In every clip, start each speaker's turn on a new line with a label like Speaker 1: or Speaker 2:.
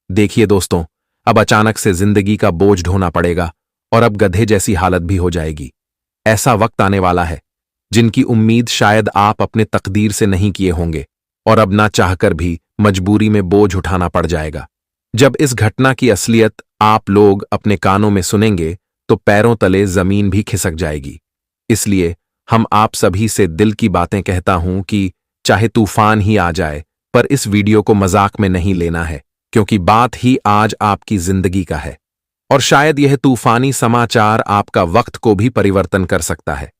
Speaker 1: देखिए दोस्तों, अब अचानक से जिंदगी का बोझ ढोना पड़ेगा और अब गधे जैसी हालत भी हो जाएगी। ऐसा वक्त आने वाला है जिनकी उम्मीद शायद आप अपने तकदीर से नहीं किए होंगे और अब ना चाहकर भी मजबूरी में बोझ उठाना पड़ जाएगा। जब इस घटना की असलियत आप लोग अपने कानों में सुनेंगे तो पैरों तले जमीन भी खिसक जाएगी। इसलिए हम आप सभी से दिल की बातें कहता हूं कि चाहे तूफान ही आ जाए, पर इस वीडियो को मजाक में नहीं लेना है, क्योंकि बात ही आज आपकी जिंदगी का है और शायद यह तूफानी समाचार आपका वक्त को भी परिवर्तन कर सकता है।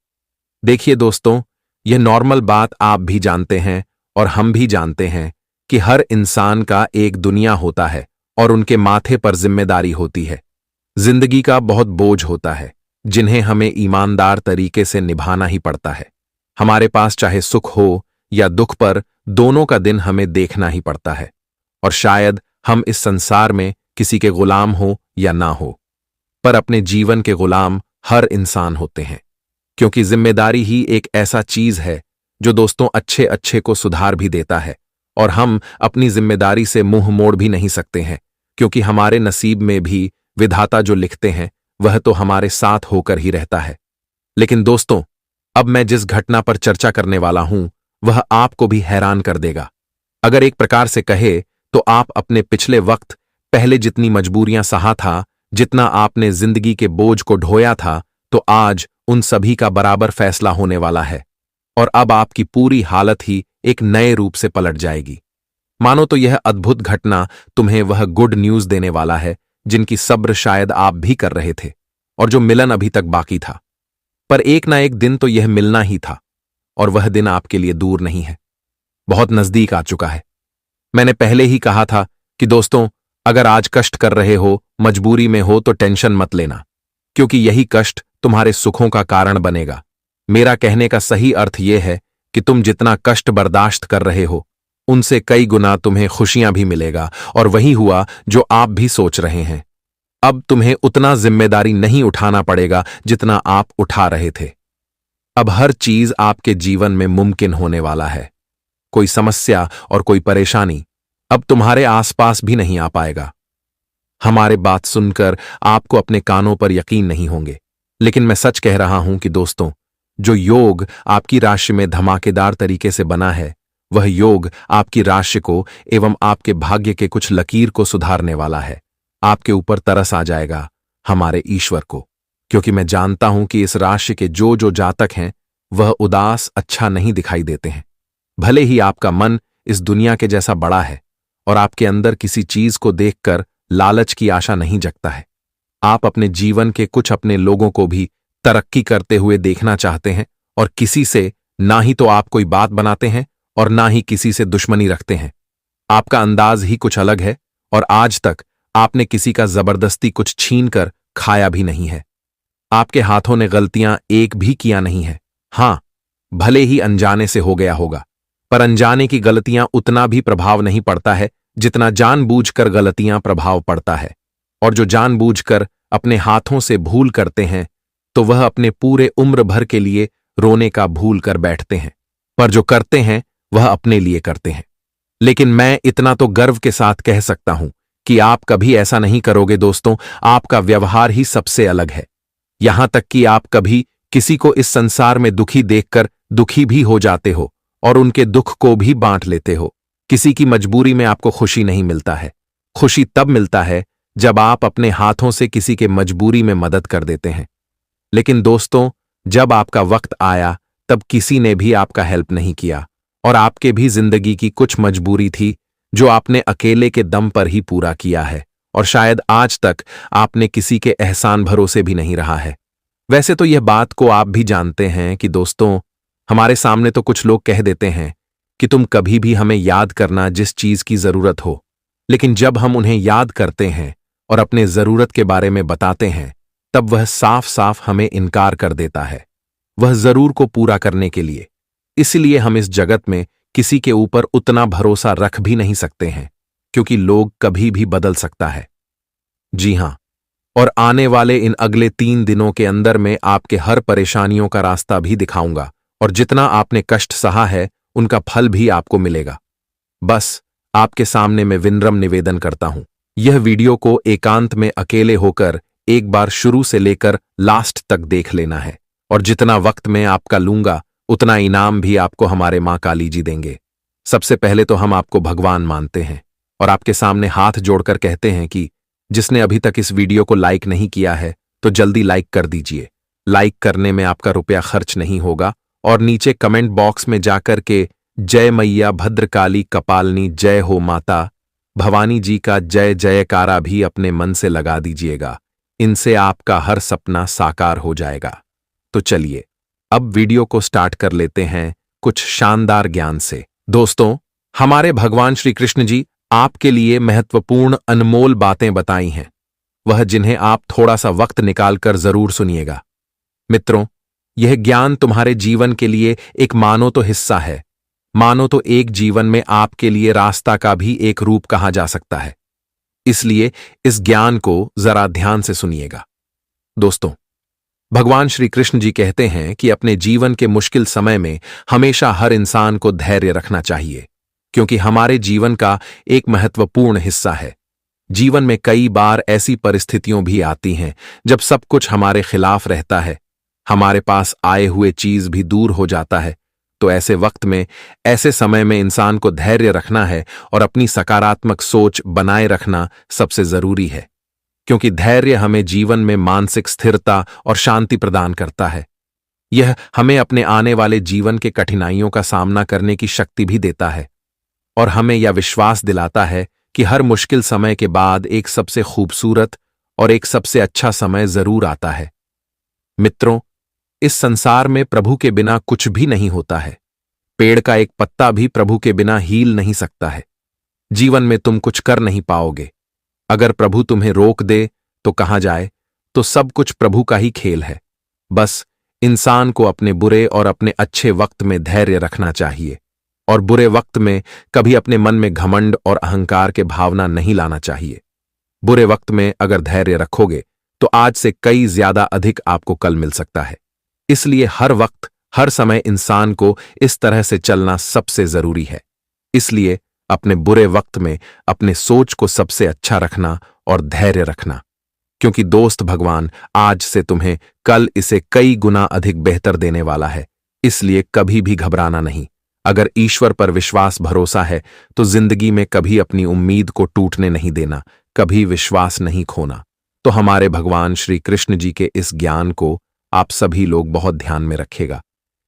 Speaker 1: देखिए दोस्तों, यह नॉर्मल बात आप भी जानते हैं और हम भी जानते हैं कि हर इंसान का एक दुनिया होता है और उनके माथे पर जिम्मेदारी होती है। जिंदगी का बहुत बोझ होता है जिन्हें हमें ईमानदार तरीके से निभाना ही पड़ता है। हमारे पास चाहे सुख हो या दुख, पर दोनों का दिन हमें देखना ही पड़ता है और शायद हम इस संसार में किसी के गुलाम हो या ना हो, पर अपने जीवन के गुलाम हर इंसान होते हैं, क्योंकि जिम्मेदारी ही एक ऐसा चीज है जो दोस्तों अच्छे अच्छे को सुधार भी देता है और हम अपनी जिम्मेदारी से मुंह मोड़ भी नहीं सकते हैं, क्योंकि हमारे नसीब में भी विधाता जो लिखते हैं वह तो हमारे साथ होकर ही रहता है। लेकिन दोस्तों, अब मैं जिस घटना पर चर्चा करने वाला हूं वह आपको भी हैरान कर देगा। अगर एक प्रकार से कहे तो आप अपने पिछले वक्त पहले जितनी मजबूरियां सहा था, जितना आपने जिंदगी के बोझ को ढोया था, तो आज उन सभी का बराबर फैसला होने वाला है और अब आपकी पूरी हालत ही एक नए रूप से पलट जाएगी। मानो तो यह अद्भुत घटना तुम्हें वह गुड न्यूज देने वाला है जिनकी सब्र शायद आप भी कर रहे थे और जो मिलन अभी तक बाकी था। पर एक ना एक दिन तो यह मिलना ही था और वह दिन आपके लिए दूर नहीं है, बहुत नजदीक आ चुका है। मैंने पहले ही कहा था कि दोस्तों, अगर आज कष्ट कर रहे हो, मजबूरी में हो, तो टेंशन मत लेना, क्योंकि यही कष्ट तुम्हारे सुखों का कारण बनेगा। मेरा कहने का सही अर्थ यह है कि तुम जितना कष्ट बर्दाश्त कर रहे हो उनसे कई गुना तुम्हें खुशियां भी मिलेगा और वही हुआ जो आप भी सोच रहे हैं। अब तुम्हें उतना जिम्मेदारी नहीं उठाना पड़ेगा जितना आप उठा रहे थे। अब हर चीज आपके जीवन में मुमकिन होने वाला है। कोई समस्या और कोई परेशानी अब तुम्हारे आसपास भी नहीं आ पाएगा। हमारे बात सुनकर आपको अपने कानों पर यकीन नहीं होंगे, लेकिन मैं सच कह रहा हूं कि दोस्तों, जो योग आपकी राशि में धमाकेदार तरीके से बना है, वह योग आपकी राशि को एवं आपके भाग्य के कुछ लकीर को सुधारने वाला है। आपके ऊपर तरस आ जाएगा हमारे ईश्वर को, क्योंकि मैं जानता हूं कि इस राशि के जो जो जातक हैं वह उदास अच्छा नहीं दिखाई देते हैं। भले ही आपका मन इस दुनिया के जैसा बड़ा है और आपके अंदर किसी चीज को देखकर लालच की आशा नहीं जगता है। आप अपने जीवन के कुछ अपने लोगों को भी तरक्की करते हुए देखना चाहते हैं और किसी से ना ही तो आप कोई बात बनाते हैं और ना ही किसी से दुश्मनी रखते हैं। आपका अंदाज ही कुछ अलग है और आज तक आपने किसी का जबरदस्ती कुछ छीन कर खाया भी नहीं है। आपके हाथों ने गलतियां एक भी किया नहीं है। हां, भले ही अनजाने से हो गया होगा, पर अनजाने की गलतियां उतना भी प्रभाव नहीं पड़ता है जितना जानबूझकर गलतियां प्रभाव पड़ता है। और जो जानबूझकर अपने हाथों से भूल करते हैं तो वह अपने पूरे उम्र भर के लिए रोने का भूल कर बैठते हैं, पर जो करते हैं वह अपने लिए करते हैं। लेकिन मैं इतना तो गर्व के साथ कह सकता हूं कि आप कभी ऐसा नहीं करोगे दोस्तों। आपका व्यवहार ही सबसे अलग है। यहां तक कि आप कभी किसी को इस संसार में दुखी देखकर दुखी भी हो जाते हो और उनके दुख को भी बांट लेते हो। किसी की मजबूरी में आपको खुशी नहीं मिलता है। खुशी तब मिलता है जब आप अपने हाथों से किसी के मजबूरी में मदद कर देते हैं। लेकिन दोस्तों, जब आपका वक्त आया तब किसी ने भी आपका हेल्प नहीं किया और आपके भी जिंदगी की कुछ मजबूरी थी जो आपने अकेले के दम पर ही पूरा किया है और शायद आज तक आपने किसी के एहसान भरोसे भी नहीं रहा है। वैसे तो यह बात को आप भी जानते हैं कि दोस्तों, हमारे सामने तो कुछ लोग कह देते हैं कि तुम कभी भी हमें याद करना जिस चीज की जरूरत हो, लेकिन जब हम उन्हें याद करते हैं और अपने जरूरत के बारे में बताते हैं तब वह साफ साफ हमें इनकार कर देता है, वह जरूर को पूरा करने के लिए। इसलिए हम इस जगत में किसी के ऊपर उतना भरोसा रख भी नहीं सकते हैं, क्योंकि लोग कभी भी बदल सकता है। जी हां, और आने वाले इन अगले 3 दिनों के अंदर मैं आपके हर परेशानियों का रास्ता भी दिखाऊंगा और जितना आपने कष्ट सहा है उनका फल भी आपको मिलेगा। बस आपके सामने मैं विनम्र निवेदन करता हूं यह वीडियो को एकांत में अकेले होकर एक बार शुरू से लेकर लास्ट तक देख लेना है, और जितना वक्त मैं आपका लूंगा उतना इनाम भी आपको हमारे मां काली जी देंगे। सबसे पहले तो हम आपको भगवान मानते हैं और आपके सामने हाथ जोड़कर कहते हैं कि जिसने अभी तक इस वीडियो को लाइक नहीं किया है तो जल्दी लाइक कर दीजिए। लाइक करने में आपका रुपया खर्च नहीं होगा, और नीचे कमेंट बॉक्स में जाकर के जय मैया भद्रकाली कपालनी जय हो माता भवानी जी का जय जयकारा भी अपने मन से लगा दीजिएगा। इनसे आपका हर सपना साकार हो जाएगा। तो चलिए अब वीडियो को स्टार्ट कर लेते हैं कुछ शानदार ज्ञान से। दोस्तों, हमारे भगवान श्री कृष्ण जी आपके लिए महत्वपूर्ण अनमोल बातें बताई हैं, वह जिन्हें आप थोड़ा सा वक्त निकालकर जरूर सुनिएगा। मित्रों, यह ज्ञान तुम्हारे जीवन के लिए एक मानो तो हिस्सा है, मानो तो एक जीवन में आपके लिए रास्ता का भी एक रूप कहा जा सकता है। इसलिए इस ज्ञान को जरा ध्यान से सुनिएगा। दोस्तों, भगवान श्री कृष्ण जी कहते हैं कि अपने जीवन के मुश्किल समय में हमेशा हर इंसान को धैर्य रखना चाहिए, क्योंकि हमारे जीवन का एक महत्वपूर्ण हिस्सा है। जीवन में कई बार ऐसी परिस्थितियां भी आती हैं जब सब कुछ हमारे खिलाफ रहता है, हमारे पास आए हुए चीज भी दूर हो जाता है। तो ऐसे वक्त में, ऐसे समय में इंसान को धैर्य रखना है और अपनी सकारात्मक सोच बनाए रखना सबसे जरूरी है, क्योंकि धैर्य हमें जीवन में मानसिक स्थिरता और शांति प्रदान करता है। यह हमें अपने आने वाले जीवन के कठिनाइयों का सामना करने की शक्ति भी देता है, और हमें यह विश्वास दिलाता है कि हर मुश्किल समय के बाद एक सबसे खूबसूरत और एक सबसे अच्छा समय जरूर आता है। मित्रों, इस संसार में प्रभु के बिना कुछ भी नहीं होता है। पेड़ का एक पत्ता भी प्रभु के बिना हील नहीं सकता है। जीवन में तुम कुछ कर नहीं पाओगे। अगर प्रभु तुम्हें रोक दे तो कहां जाए, तो सब कुछ प्रभु का ही खेल है। बस इंसान को अपने बुरे और अपने अच्छे वक्त में धैर्य रखना चाहिए, और बुरे वक्त में कभी अपने मन में घमंड और अहंकार के भावना नहीं लाना चाहिए। बुरे वक्त में अगर धैर्य रखोगे तो आज से कई ज्यादा अधिक आपको कल मिल सकता है। इसलिए हर वक्त, हर समय इंसान को इस तरह से चलना सबसे जरूरी है। इसलिए अपने बुरे वक्त में अपने सोच को सबसे अच्छा रखना और धैर्य रखना, क्योंकि दोस्त भगवान आज से तुम्हें कल इसे कई गुना अधिक बेहतर देने वाला है। इसलिए कभी भी घबराना नहीं। अगर ईश्वर पर विश्वास भरोसा है तो जिंदगी में कभी अपनी उम्मीद को टूटने नहीं देना, कभी विश्वास नहीं खोना। तो हमारे भगवान श्री कृष्ण जी के इस ज्ञान को आप सभी लोग बहुत ध्यान में रखेगा,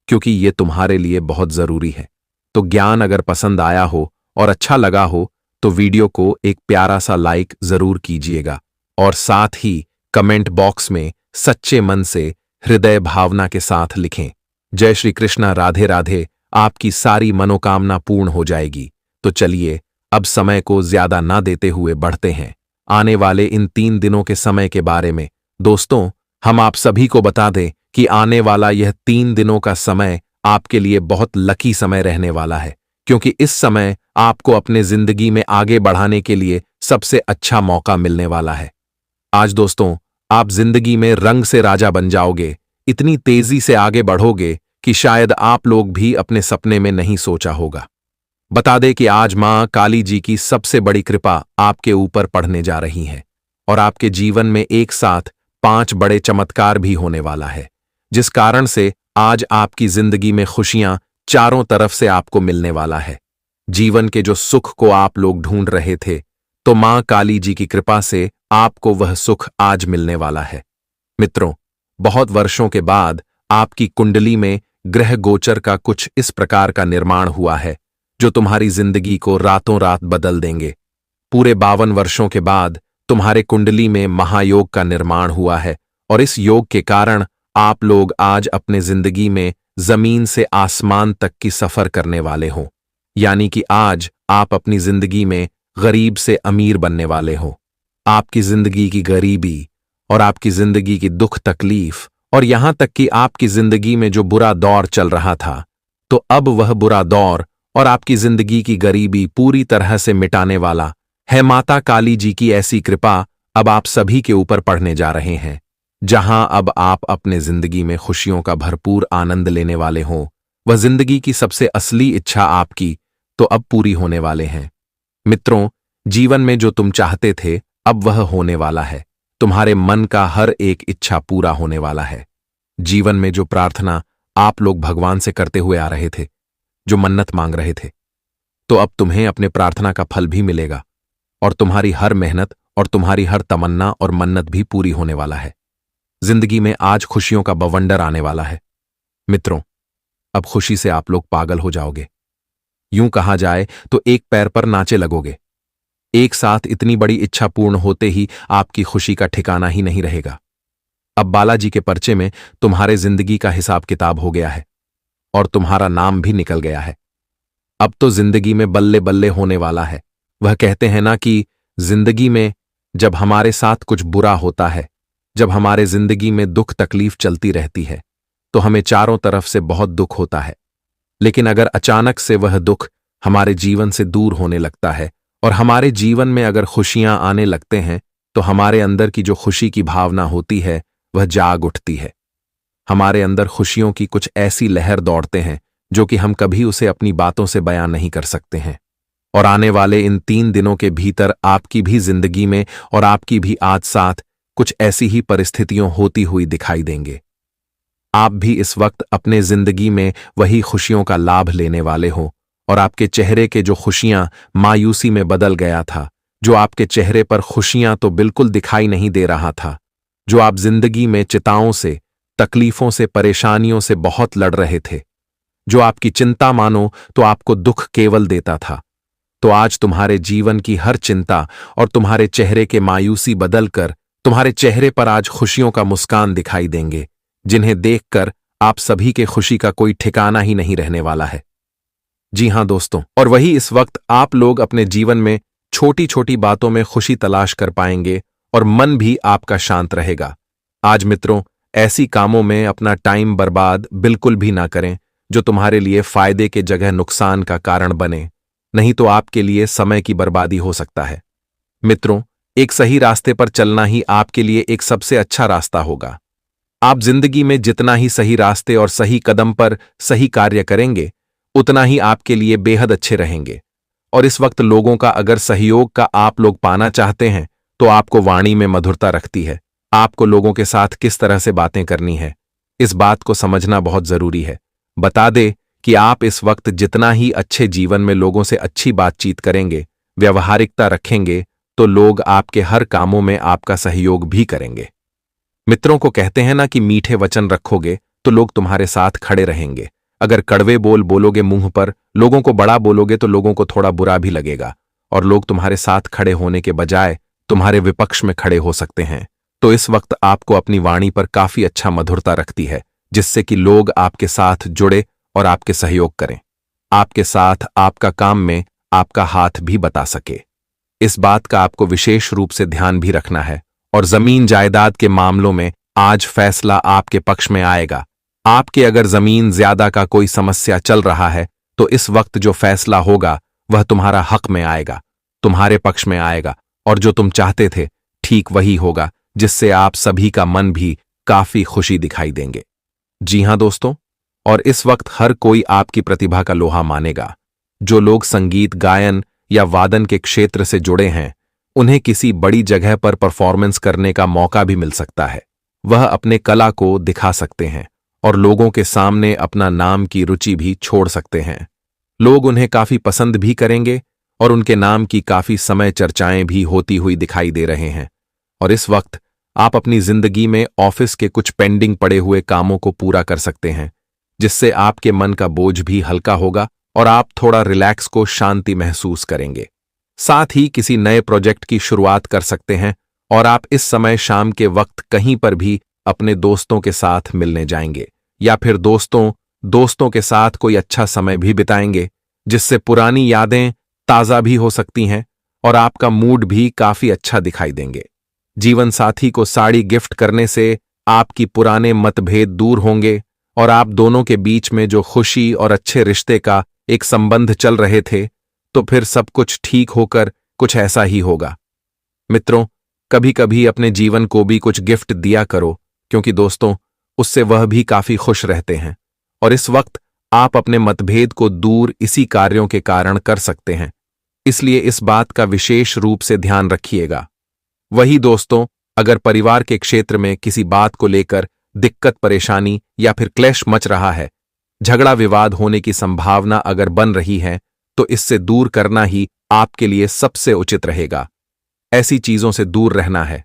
Speaker 1: क्योंकि ये तुम्हारे लिए बहुत जरूरी है। तो ज्ञान अगर पसंद आया हो और अच्छा लगा हो तो वीडियो को एक प्यारा सा लाइक जरूर कीजिएगा, और साथ ही कमेंट बॉक्स में सच्चे मन से हृदय भावना के साथ लिखें, जय श्री कृष्णा, राधे राधे। आपकी सारी मनोकामना पूर्ण हो जाएगी। तो चलिए अब समय को ज्यादा ना देते हुए बढ़ते हैं आने वाले इन 3 दिनों के समय के बारे में। दोस्तों, हम आप सभी को बता दें कि आने वाला यह 3 दिनों का समय आपके लिए बहुत लकी समय रहने वाला है, क्योंकि इस समय आपको अपने जिंदगी में आगे बढ़ाने के लिए सबसे अच्छा मौका मिलने वाला है। आज दोस्तों, आप जिंदगी में रंग से राजा बन जाओगे। इतनी तेजी से आगे बढ़ोगे कि शायद आप लोग भी अपने सपने में नहीं सोचा होगा। बता दे कि आज मां काली जी की सबसे बड़ी कृपा आपके ऊपर पड़ने जा रही है, और आपके जीवन में एक साथ 5 बड़े चमत्कार भी होने वाला है, जिस कारण से आज आपकी जिंदगी में खुशियां चारों तरफ से आपको मिलने वाला है। जीवन के जो सुख को आप लोग ढूंढ रहे थे, तो मां काली जी की कृपा से आपको वह सुख आज मिलने वाला है। मित्रों, बहुत वर्षों के बाद आपकी कुंडली में ग्रह गोचर का कुछ इस प्रकार का निर्माण हुआ है जो तुम्हारी जिंदगी को रातों रात बदल देंगे। पूरे 52 वर्षों के बाद तुम्हारे कुंडली में महायोग का निर्माण हुआ है, और इस योग के कारण आप लोग आज अपने जिंदगी में जमीन से आसमान तक की सफर करने वाले हो। यानी कि आज आप अपनी जिंदगी में गरीब से अमीर बनने वाले हो। आपकी जिंदगी की गरीबी और आपकी जिंदगी की दुख तकलीफ, और यहां तक कि आपकी जिंदगी में जो बुरा दौर चल रहा था, तो अब वह बुरा दौर और आपकी जिंदगी की गरीबी पूरी तरह से मिटाने वाला है। माता काली जी की ऐसी कृपा अब आप सभी के ऊपर पड़ने जा रहे हैं, जहां अब आप अपने जिंदगी में खुशियों का भरपूर आनंद लेने वाले हों। वह जिंदगी की सबसे असली इच्छा आपकी तो अब पूरी होने वाले हैं। मित्रों, जीवन में जो तुम चाहते थे अब वह होने वाला है। तुम्हारे मन का हर एक इच्छा पूरा होने वाला है। जीवन में जो प्रार्थना आप लोग भगवान से करते हुए आ रहे थे, जो मन्नत मांग रहे थे, तो अब तुम्हें अपने प्रार्थना का फल भी मिलेगा और तुम्हारी हर मेहनत और तुम्हारी हर तमन्ना और मन्नत भी पूरी होने वाला है। जिंदगी में आज खुशियों का बवंडर आने वाला है। मित्रों, अब खुशी से आप लोग पागल हो जाओगे। यूं कहा जाए तो एक पैर पर नाचे लगोगे। एक साथ इतनी बड़ी इच्छा पूर्ण होते ही आपकी खुशी का ठिकाना ही नहीं रहेगा। अब बालाजी के पर्चे में तुम्हारे जिंदगी का हिसाब किताब हो गया है और तुम्हारा नाम भी निकल गया है। अब तो जिंदगी में बल्ले बल्ले होने वाला है। वह कहते हैं ना कि जिंदगी में जब हमारे साथ कुछ बुरा होता है, जब हमारे जिंदगी में दुख तकलीफ चलती रहती है, तो हमें चारों तरफ से बहुत दुख होता है। लेकिन अगर अचानक से वह दुख हमारे जीवन से दूर होने लगता है और हमारे जीवन में अगर खुशियां आने लगते हैं, तो हमारे अंदर की जो खुशी की भावना होती है वह जाग उठती है। हमारे अंदर खुशियों की कुछ ऐसी लहर दौड़ते हैं जो कि हम कभी उसे अपनी बातों से बयां नहीं कर सकते हैं। और आने वाले इन 3 दिनों के भीतर आपकी भी जिंदगी में और आपकी भी आज साथ कुछ ऐसी ही परिस्थितियां होती हुई दिखाई देंगे। आप भी इस वक्त अपने जिंदगी में वही खुशियों का लाभ लेने वाले हो और आपके चेहरे के जो खुशियां मायूसी में बदल गया था, जो आपके चेहरे पर खुशियां तो बिल्कुल दिखाई नहीं दे रहा था, जो आप जिंदगी में चिताओं से, तकलीफों से, परेशानियों से बहुत लड़ रहे थे, जो आपकी चिंता मानो तो आपको दुख केवल देता था, तो आज तुम्हारे जीवन की हर चिंता और तुम्हारे चेहरे के मायूसी बदलकर तुम्हारे चेहरे पर आज खुशियों का मुस्कान दिखाई देंगे, जिन्हें देखकर आप सभी के खुशी का कोई ठिकाना ही नहीं रहने वाला है। जी हां दोस्तों, और वही इस वक्त आप लोग अपने जीवन में छोटी छोटी बातों में खुशी तलाश कर पाएंगे और मन भी आपका शांत रहेगा। आज मित्रों, ऐसी कामों में अपना टाइम बर्बाद बिल्कुल भी ना करें जो तुम्हारे लिए फायदे के जगह नुकसान का कारण बने, नहीं तो आपके लिए समय की बर्बादी हो सकता है। मित्रों, एक सही रास्ते पर चलना ही आपके लिए एक सबसे अच्छा रास्ता होगा। आप जिंदगी में जितना ही सही रास्ते और सही कदम पर सही कार्य करेंगे, उतना ही आपके लिए बेहद अच्छे रहेंगे। और इस वक्त लोगों का अगर सहयोग का आप लोग पाना चाहते हैं, तो आपको वाणी में मधुरता रखती है। आपको लोगों के साथ किस तरह से बातें करनी है, इस बात को समझना बहुत जरूरी है। बता दे कि आप इस वक्त जितना ही अच्छे जीवन में लोगों से अच्छी बातचीत करेंगे, व्यवहारिकता रखेंगे, तो लोग आपके हर कामों में आपका सहयोग भी करेंगे। मित्रों को कहते हैं ना कि मीठे वचन रखोगे तो लोग तुम्हारे साथ खड़े रहेंगे। अगर कड़वे बोल बोलोगे मुंह पर, लोगों को बड़ा बोलोगे तो लोगों को थोड़ा बुरा भी लगेगा और लोग तुम्हारे साथ खड़े होने के बजाय तुम्हारे विपक्ष में खड़े हो सकते हैं। तो इस वक्त आपको अपनी वाणी पर काफी अच्छा मधुरता रखती है, जिससे कि लोग आपके साथ जुड़े और आपके सहयोग करें, आपके साथ आपका काम में आपका हाथ भी बता सके। इस बात का आपको विशेष रूप से ध्यान भी रखना है। और जमीन जायदाद के मामलों में आज फैसला आपके पक्ष में आएगा। आपके अगर जमीन ज्यादा का कोई समस्या चल रहा है, तो इस वक्त जो फैसला होगा वह तुम्हारा हक में आएगा, तुम्हारे पक्ष में आएगा, और जो तुम चाहते थे ठीक वही होगा, जिससे आप सभी का मन भी काफी खुशी दिखाई देंगे। जी हां दोस्तों, और इस वक्त हर कोई आपकी प्रतिभा का लोहा मानेगा। जो लोग संगीत, गायन या वादन के क्षेत्र से जुड़े हैं, उन्हें किसी बड़ी जगह पर परफॉर्मेंस करने का मौका भी मिल सकता है। वह अपने कला को दिखा सकते हैं और लोगों के सामने अपना नाम की रुचि भी छोड़ सकते हैं। लोग उन्हें काफी पसंद भी करेंगे और उनके नाम की काफी समय चर्चाएं भी होती हुई दिखाई दे रहे हैं। और इस वक्त आप अपनी जिंदगी में ऑफिस के कुछ पेंडिंग पड़े हुए कामों को पूरा कर सकते हैं, जिससे आपके मन का बोझ भी हल्का होगा और आप थोड़ा रिलैक्स को शांति महसूस करेंगे। साथ ही किसी नए प्रोजेक्ट की शुरुआत कर सकते हैं और आप इस समय शाम के वक्त कहीं पर भी अपने दोस्तों के साथ मिलने जाएंगे या फिर दोस्तों के साथ कोई अच्छा समय भी बिताएंगे, जिससे पुरानी यादें ताज़ा भी हो सकती हैं और आपका मूड भी काफी अच्छा दिखाई देंगे। जीवन साथी को साड़ी गिफ्ट करने से आपकी पुराने मतभेद दूर होंगे और आप दोनों के बीच में जो खुशी और अच्छे रिश्ते का एक संबंध चल रहे थे, तो फिर सब कुछ ठीक होकर कुछ ऐसा ही होगा। मित्रों, कभी कभी अपने जीवन को भी कुछ गिफ्ट दिया करो, क्योंकि दोस्तों उससे वह भी काफी खुश रहते हैं। और इस वक्त आप अपने मतभेद को दूर इसी कार्यों के कारण कर सकते हैं। इसलिए इस बात का विशेष रूप से ध्यान रखिएगा। वही दोस्तों, अगर परिवार के क्षेत्र में किसी बात को लेकर दिक्कत, परेशानी या फिर क्लेश मच रहा है, झगड़ा विवाद होने की संभावना अगर बन रही है, तो इससे दूर करना ही आपके लिए सबसे उचित रहेगा। ऐसी चीजों से दूर रहना है।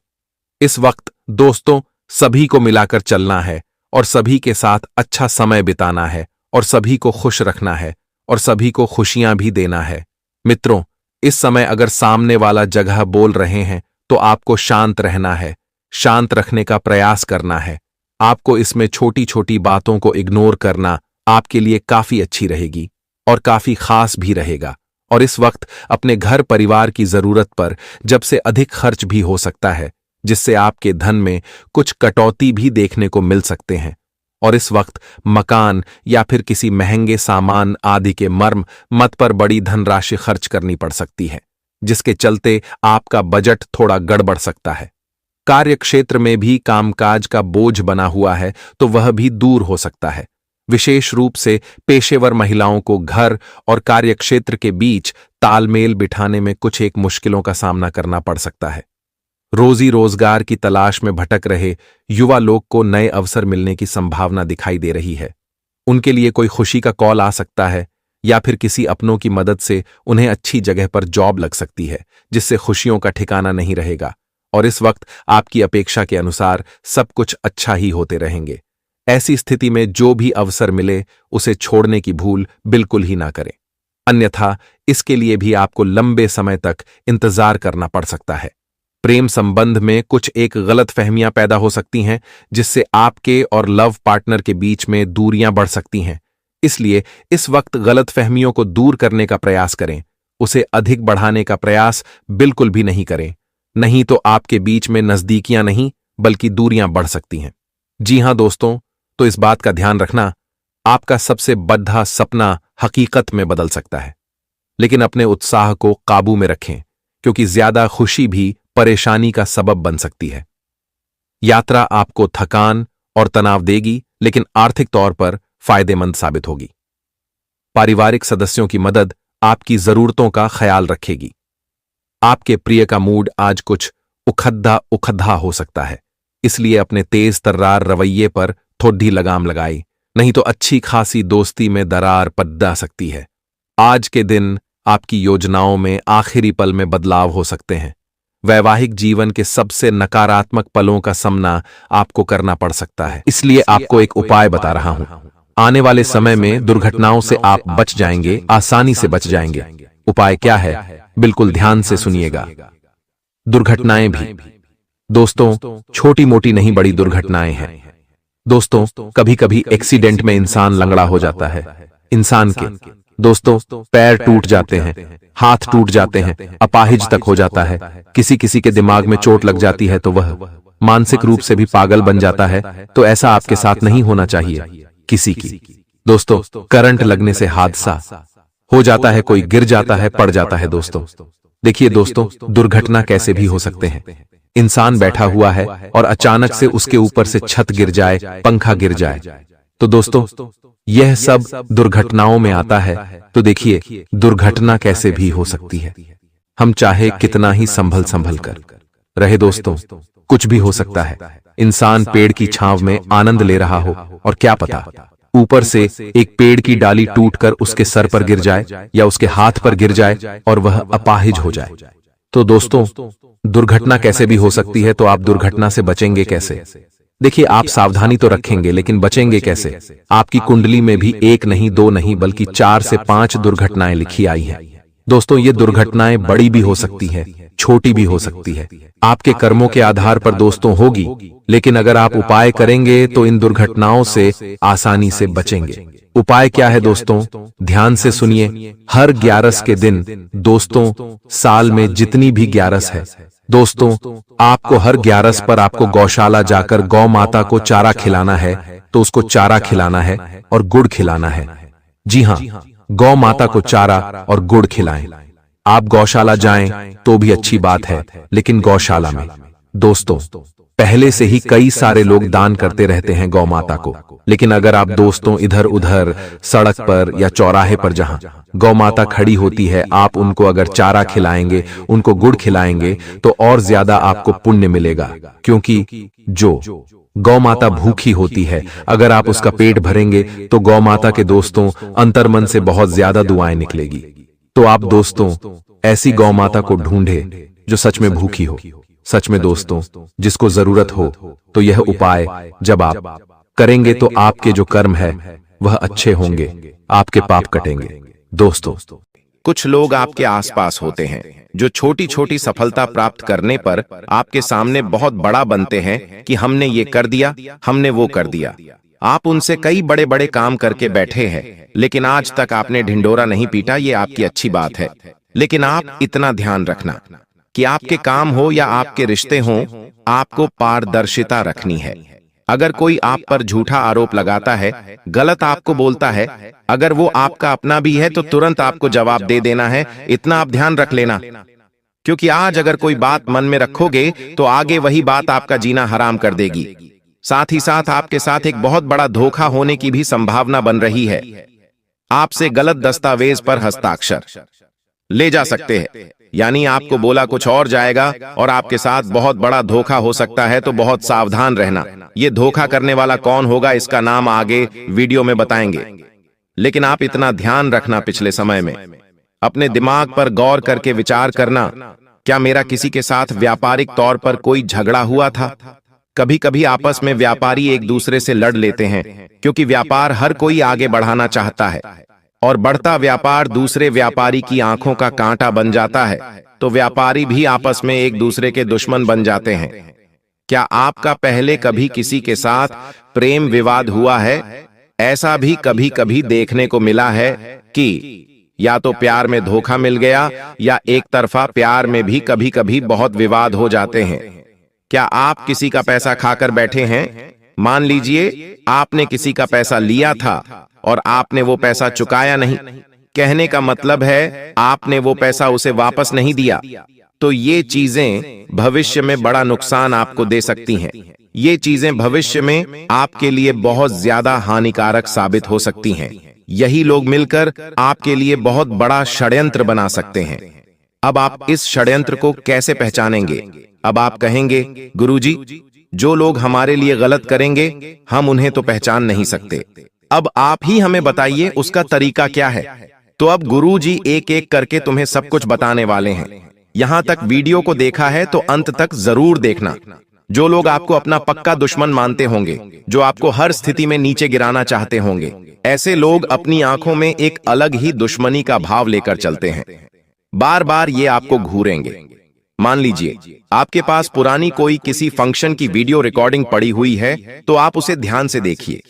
Speaker 1: इस वक्त दोस्तों, सभी को मिलाकर चलना है और सभी के साथ अच्छा समय बिताना है और सभी को खुश रखना है और सभी को खुशियां भी देना है। मित्रों, इस समय अगर सामने वाला जगह बोल रहे हैं तो आपको शांत रहना है, शांत रखने का प्रयास करना है। आपको इसमें छोटी छोटी बातों को इग्नोर करना आपके लिए काफी अच्छी रहेगी और काफी खास भी रहेगा। और इस वक्त अपने घर परिवार की जरूरत पर जब से अधिक खर्च भी हो सकता है, जिससे आपके धन में कुछ कटौती भी देखने को मिल सकते हैं। और इस वक्त मकान या फिर किसी महंगे सामान आदि के मर्म मत पर बड़ी धनराशि खर्च करनी पड़ सकती है, जिसके चलते आपका बजट थोड़ा गड़बड़ सकता है। कार्य क्षेत्र में भी कामकाज का बोझ बना हुआ है तो वह भी दूर हो सकता है। विशेष रूप से पेशेवर महिलाओं को घर और कार्य क्षेत्र के बीच तालमेल बिठाने में कुछ एक मुश्किलों का सामना करना पड़ सकता है। रोजी रोजगार की तलाश में भटक रहे युवा लोग को नए अवसर मिलने की संभावना दिखाई दे रही है। उनके लिए कोई खुशी का कॉल आ सकता है या फिर किसी अपनों की मदद से उन्हें अच्छी जगह पर जॉब लग सकती है, जिससे खुशियों का ठिकाना नहीं रहेगा। और इस वक्त आपकी अपेक्षा के अनुसार सब कुछ अच्छा ही होते रहेंगे। ऐसी स्थिति में जो भी अवसर मिले उसे छोड़ने की भूल बिल्कुल ही ना करें, अन्यथा इसके लिए भी आपको लंबे समय तक इंतजार करना पड़ सकता है। प्रेम संबंध में कुछ एक गलतफहमियां पैदा हो सकती हैं, जिससे आपके और लव पार्टनर के बीच में दूरियां बढ़ सकती हैं। इसलिए इस वक्त गलतफहमियों को दूर करने का प्रयास करें, उसे अधिक बढ़ाने का प्रयास बिल्कुल भी नहीं करें, नहीं तो आपके बीच में नजदीकियां नहीं बल्कि दूरियां बढ़ सकती हैं। जी हां दोस्तों, तो इस बात का ध्यान रखना, आपका सबसे बड़ा सपना हकीकत में बदल सकता है। लेकिन अपने उत्साह को काबू में रखें, क्योंकि ज्यादा खुशी भी परेशानी का सबब बन सकती है। यात्रा आपको थकान और तनाव देगी, लेकिन आर्थिक तौर पर फायदेमंद साबित होगी। पारिवारिक सदस्यों की मदद आपकी जरूरतों का ख्याल रखेगी। आपके प्रिय का मूड आज कुछ उखद्दा हो सकता है, इसलिए अपने तेज तर्रार रवैये पर थोड़ी लगाम लगाई, नहीं तो अच्छी खासी दोस्ती में दरार पड़ सकती है। आज के दिन आपकी योजनाओं में आखिरी पल में बदलाव हो सकते हैं। वैवाहिक जीवन के सबसे नकारात्मक पलों का सामना आपको करना पड़ सकता है, इसलिए आपको एक उपाय बता रहा हूं। आने वाले समय में दुर्घटनाओं से आप बच जाएंगे, आसानी से बच जाएंगे। उपाय क्या है, बिल्कुल ध्यान से सुनिएगा। दुर्घटनाएं भी दोस्तों छोटी मोटी नहीं, बड़ी दुर्घटनाएं हैं। दोस्तों कभी कभी एक्सीडेंट में इंसान लंगड़ा हो जाता है। इंसान के दोस्तों पैर टूट जाते हैं, हाथ टूट जाते हैं, अपाहिज तक हो जाता है। किसी किसी के दिमाग में चोट लग जाती है तो वह मानसिक रूप से भी पागल बन जाता है। तो ऐसा आपके साथ नहीं होना चाहिए। किसी की दोस्तों करंट लगने से हादसा हो जाता है, कोई गिर जाता है, पड़ जाता है। दोस्तों देखिए दोस्तों, दुर्घटना कैसे भी हो सकते हैं। इंसान बैठा हुआ है और अचानक से उसके ऊपर से छत गिर जाए, पंखा गिर जाए, तो दोस्तों यह सब दुर्घटनाओं में आता है। तो देखिए दुर्घटना कैसे भी हो सकती है। हम चाहे कितना ही संभल कर रहे दोस्तों, कुछ भी हो सकता है। इंसान पेड़ की छांव में आनंद ले रहा हो और क्या पता ऊपर से एक पेड़ की डाली टूटकर उसके सर पर गिर जाए या उसके हाथ पर गिर जाए और वह अपाहिज हो जाए। तो दोस्तों दुर्घटना कैसे भी हो सकती है, तो आप दुर्घटना से बचेंगे कैसे? देखिए आप सावधानी तो रखेंगे, लेकिन बचेंगे कैसे? आपकी कुंडली में भी एक नहीं, दो नहीं, बल्कि 4 से 5 दुर्घटनाएं लिखी आई हैं। दोस्तों ये दुर्घटनाएं बड़ी भी हो सकती है, छोटी भी हो सकती है, आपके कर्मों के आधार पर दोस्तों होगी। लेकिन अगर आप उपाय करेंगे तो इन दुर्घटनाओं से आसानी से बचेंगे। उपाय क्या है दोस्तों, ध्यान से सुनिए। हर 11 के दिन दोस्तों, साल में जितनी भी 11 है दोस्तों, आपको हर 11 पर आपको गौशाला जाकर गौ माता को चारा खिलाना है। तो उसको चारा खिलाना है और गुड़ खिलाना है। जी हाँ, गौ माता को चारा और गुड़ खिलाएं। आप गौशाला जाएं तो भी अच्छी बात है, लेकिन गौशाला में दोस्तों पहले से ही कई सारे लोग दान करते रहते हैं गौ माता को। लेकिन अगर आप दोस्तों इधर उधर सड़क पर या चौराहे पर जहां गौ माता खड़ी होती है, आप उनको अगर चारा खिलाएंगे, उनको गुड़ खिलाएंगे, तो और ज्यादा आपको पुण्य मिलेगा। क्योंकि जो गौ माता भूखी होती है, अगर आप उसका पेट भरेंगे तो गौ माता के दोस्तों अंतर्मन से बहुत ज्यादा दुआएं निकलेगी। तो आप दोस्तों ऐसी गौ माता को ढूंढे जो सच में भूखी हो, सच में दोस्तों जिसको जरूरत हो। तो यह उपाय जब आप करेंगे तो आपके जो कर्म है वह अच्छे होंगे, आपके पाप कटेंगे। दोस्तों,
Speaker 2: कुछ लोग आपके आसपास होते हैं जो छोटी छोटी सफलता प्राप्त करने पर आपके सामने बहुत बड़ा बनते हैं कि हमने ये कर दिया, हमने वो कर दिया। आप उनसे कई बड़े बड़े काम करके बैठे हैं, लेकिन आज तक आपने ढिंडोरा नहीं पीटा। ये आपकी अच्छी बात है, लेकिन आप इतना ध्यान रखना कि आपके काम हो या आपके रिश्ते हों, आपको पारदर्शिता रखनी है। अगर कोई आप पर झूठा आरोप लगाता है, गलत आपको बोलता है, अगर वो आपका अपना भी है तो तुरंत आपको जवाब दे देना है। इतना आप ध्यान रख लेना, क्योंकि आज अगर कोई बात मन में रखोगे तो आगे वही बात आपका जीना हराम कर देगी। साथ ही साथ आपके साथ एक बहुत बड़ा धोखा होने की भी संभावना बन रही है। आपसे गलत दस्तावेज पर हस्ताक्षर ले जा सकते हैं, यानी आपको बोला कुछ और जाएगा और आपके साथ बहुत बड़ा धोखा हो सकता है। तो बहुत सावधान रहना। ये धोखा करने वाला कौन होगा इसका नाम आगे वीडियो में बताएंगे, लेकिन आप इतना ध्यान रखना, पिछले समय में अपने दिमाग पर गौर करके विचार करना, क्या मेरा किसी के साथ व्यापारिक तौर पर कोई झगड़ा हुआ था? कभी कभी आपस में व्यापारी एक दूसरे से लड़ लेते हैं, क्योंकि व्यापार हर कोई आगे बढ़ाना चाहता है और बढ़ता व्यापार दूसरे व्यापारी की आंखों का कांटा बन जाता है, तो व्यापारी भी आपस में एक दूसरे के दुश्मन बन जाते हैं। क्या आपका पहले कभी किसी के साथ प्रेम विवाद हुआ है? ऐसा भी कभी कभी देखने को मिला है कि या तो प्यार में धोखा मिल गया या एक तरफा प्यार में भी कभी कभी बहुत विवाद हो जाते हैं। क्या आप किसी का पैसा खाकर बैठे हैं? मान लीजिए आपने किसी का पैसा लिया था और आपने वो पैसा चुकाया नहीं। कहने का मतलब है आपने वो पैसा उसे वापस नहीं दिया। तो ये चीजें भविष्य में बड़ा नुकसान आपको दे सकती हैं। ये चीजें भविष्य में आपके लिए बहुत ज्यादा हानिकारक साबित हो सकती हैं। यही लोग मिलकर आपके लिए बहुत बड़ा षड्यंत्र बना सकते हैं। अब आप इस षड्यंत्र को कैसे पहचानेंगे? अब आप कहेंगे, गुरुजी, जो लोग हमारे लिए गलत करेंगे हम उन्हें तो पहचान नहीं सकते। अब आप ही हमें बताइए उसका तरीका क्या है। तो अब गुरुजी एक एक करके तुम्हें सब कुछ बताने वाले हैं। यहां तक वीडियो को देखा है तो अंत तक जरूर देखना। जो लोग आपको अपना पक्का दुश्मन मानते होंगे, जो आपको हर स्थिति में नीचे गिराना चाहते होंगे, ऐसे लोग अपनी आंखों में एक अलग ही दुश्मनी का भाव लेकर चलते हैं। बार बार ये आपको घूरेंगे। मान लीजिए आपके पास पुरानी कोई किसी फंक्शन की वीडियो रिकॉर्डिंग पड़ी हुई है, तो आप उसे ध्यान से देखिए।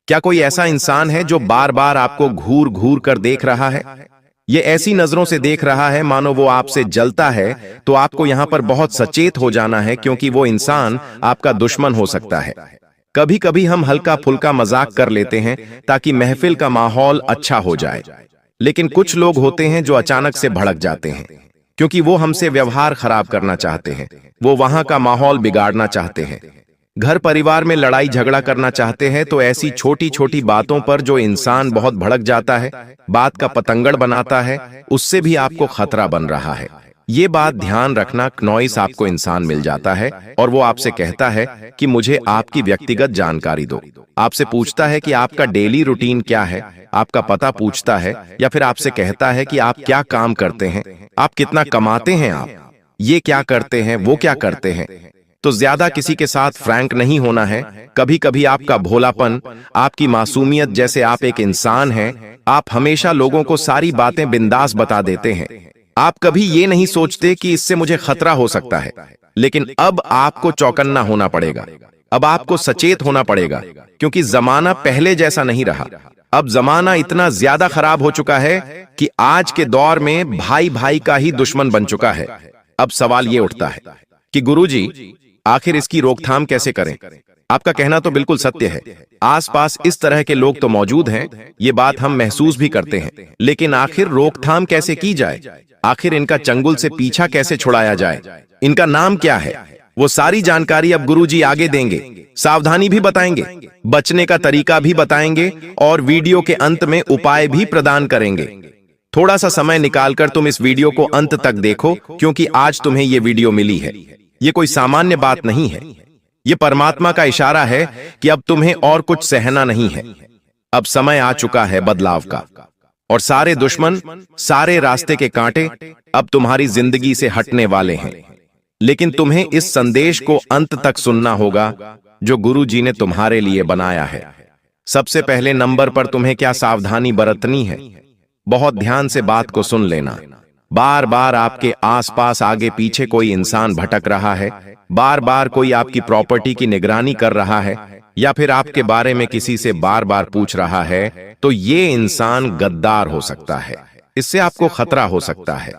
Speaker 2: क्या कोई ऐसा इंसान है जो बार बार आपको घूर घूर कर देख रहा है? ये ऐसी नजरों से देख रहा है मानो वो आपसे जलता है। तो आपको यहां पर बहुत सचेत हो जाना है, क्योंकि वो इंसान आपका दुश्मन हो सकता है। कभी कभी हम हल्का फुल्का मजाक कर लेते हैं ताकि महफिल का माहौल अच्छा हो जाए, लेकिन कुछ लोग होते हैं जो अचानक से भड़क जाते हैं, क्योंकि वो हमसे व्यवहार खराब करना चाहते हैं। वो वहां का माहौल बिगाड़ना चाहते हैं, घर परिवार में लड़ाई झगड़ा करना चाहते हैं। तो ऐसी छोटी छोटी बातों पर जो इंसान बहुत भड़क जाता है, बात का पतंगड़ बनाता है, उससे भी आपको खतरा बन रहा है। ये बात ध्यान रखना। नॉइस आपको इंसान मिल जाता है और वो आपसे कहता है कि मुझे आपकी व्यक्तिगत जानकारी दो। आपसे पूछता है कि आपका डेली रूटीन क्या है, आपका पता पूछता है, या फिर आपसे कहता है कि आप क्या काम करते हैं, आप कितना कमाते हैं, आप ये क्या करते हैं, वो क्या करते हैं। तो ज्यादा किसी के साथ फ्रैंक नहीं होना है। कभी कभी आपका भोलापन, आपकी मासूमियत, जैसे आप एक इंसान हैं, आप हमेशा लोगों को सारी बातें बिंदास बता देते हैं। आप कभी ये नहीं सोचते कि इससे मुझे खतरा हो सकता है। लेकिन अब आपको चौकन्ना होना पड़ेगा, अब आपको सचेत होना पड़ेगा, क्योंकि जमाना पहले जैसा नहीं रहा। अब जमाना इतना ज्यादा खराब हो चुका है कि आज के दौर में भाई भाई का ही दुश्मन बन चुका है। अब सवाल ये उठता है कि गुरुजी, आखिर इसकी रोकथाम कैसे करें? आपका कहना तो बिल्कुल सत्य है। आसपास इस तरह के लोग तो मौजूद हैं, ये बात हम महसूस भी करते हैं, लेकिन आखिर रोकथाम कैसे की जाए? आखिर इनका चंगुल से पीछा कैसे छुड़ाया जाए? इनका नाम क्या है? वो सारी जानकारी अब गुरुजी आगे देंगे, सावधानी भी बताएंगे, बचने का तरीका भी बताएंगे और वीडियो के अंत में उपाय भी प्रदान करेंगे। थोड़ा सा समय निकालकर तुम इस वीडियो को अंत तक देखो, क्योंकि आज तुम्हें ये वीडियो मिली है। ये कोई सामान्य बात नहीं है। ये परमात्मा का इशारा है कि अब तुम्हें और कुछ सहना नहीं है। अब समय आ चुका है बदलाव का, और सारे दुश्मन, सारे रास्ते के कांटे अब तुम्हारी जिंदगी से हटने वाले हैं। लेकिन तुम्हें इस संदेश को अंत तक सुनना होगा जो गुरु जी ने तुम्हारे लिए बनाया है। सबसे पहले नंबर पर तुम्हें क्या सावधानी बरतनी है? बहुत ध्यान से बात को सुन लेना। बार बार आपके आसपास आगे पीछे कोई इंसान भटक रहा है, बार बार कोई आपकी प्रॉपर्टी की निगरानी कर रहा है, या फिर आपके बारे में किसी से बार बार पूछ रहा है, तो ये इंसान गद्दार हो सकता है। इससे आपको खतरा हो सकता है।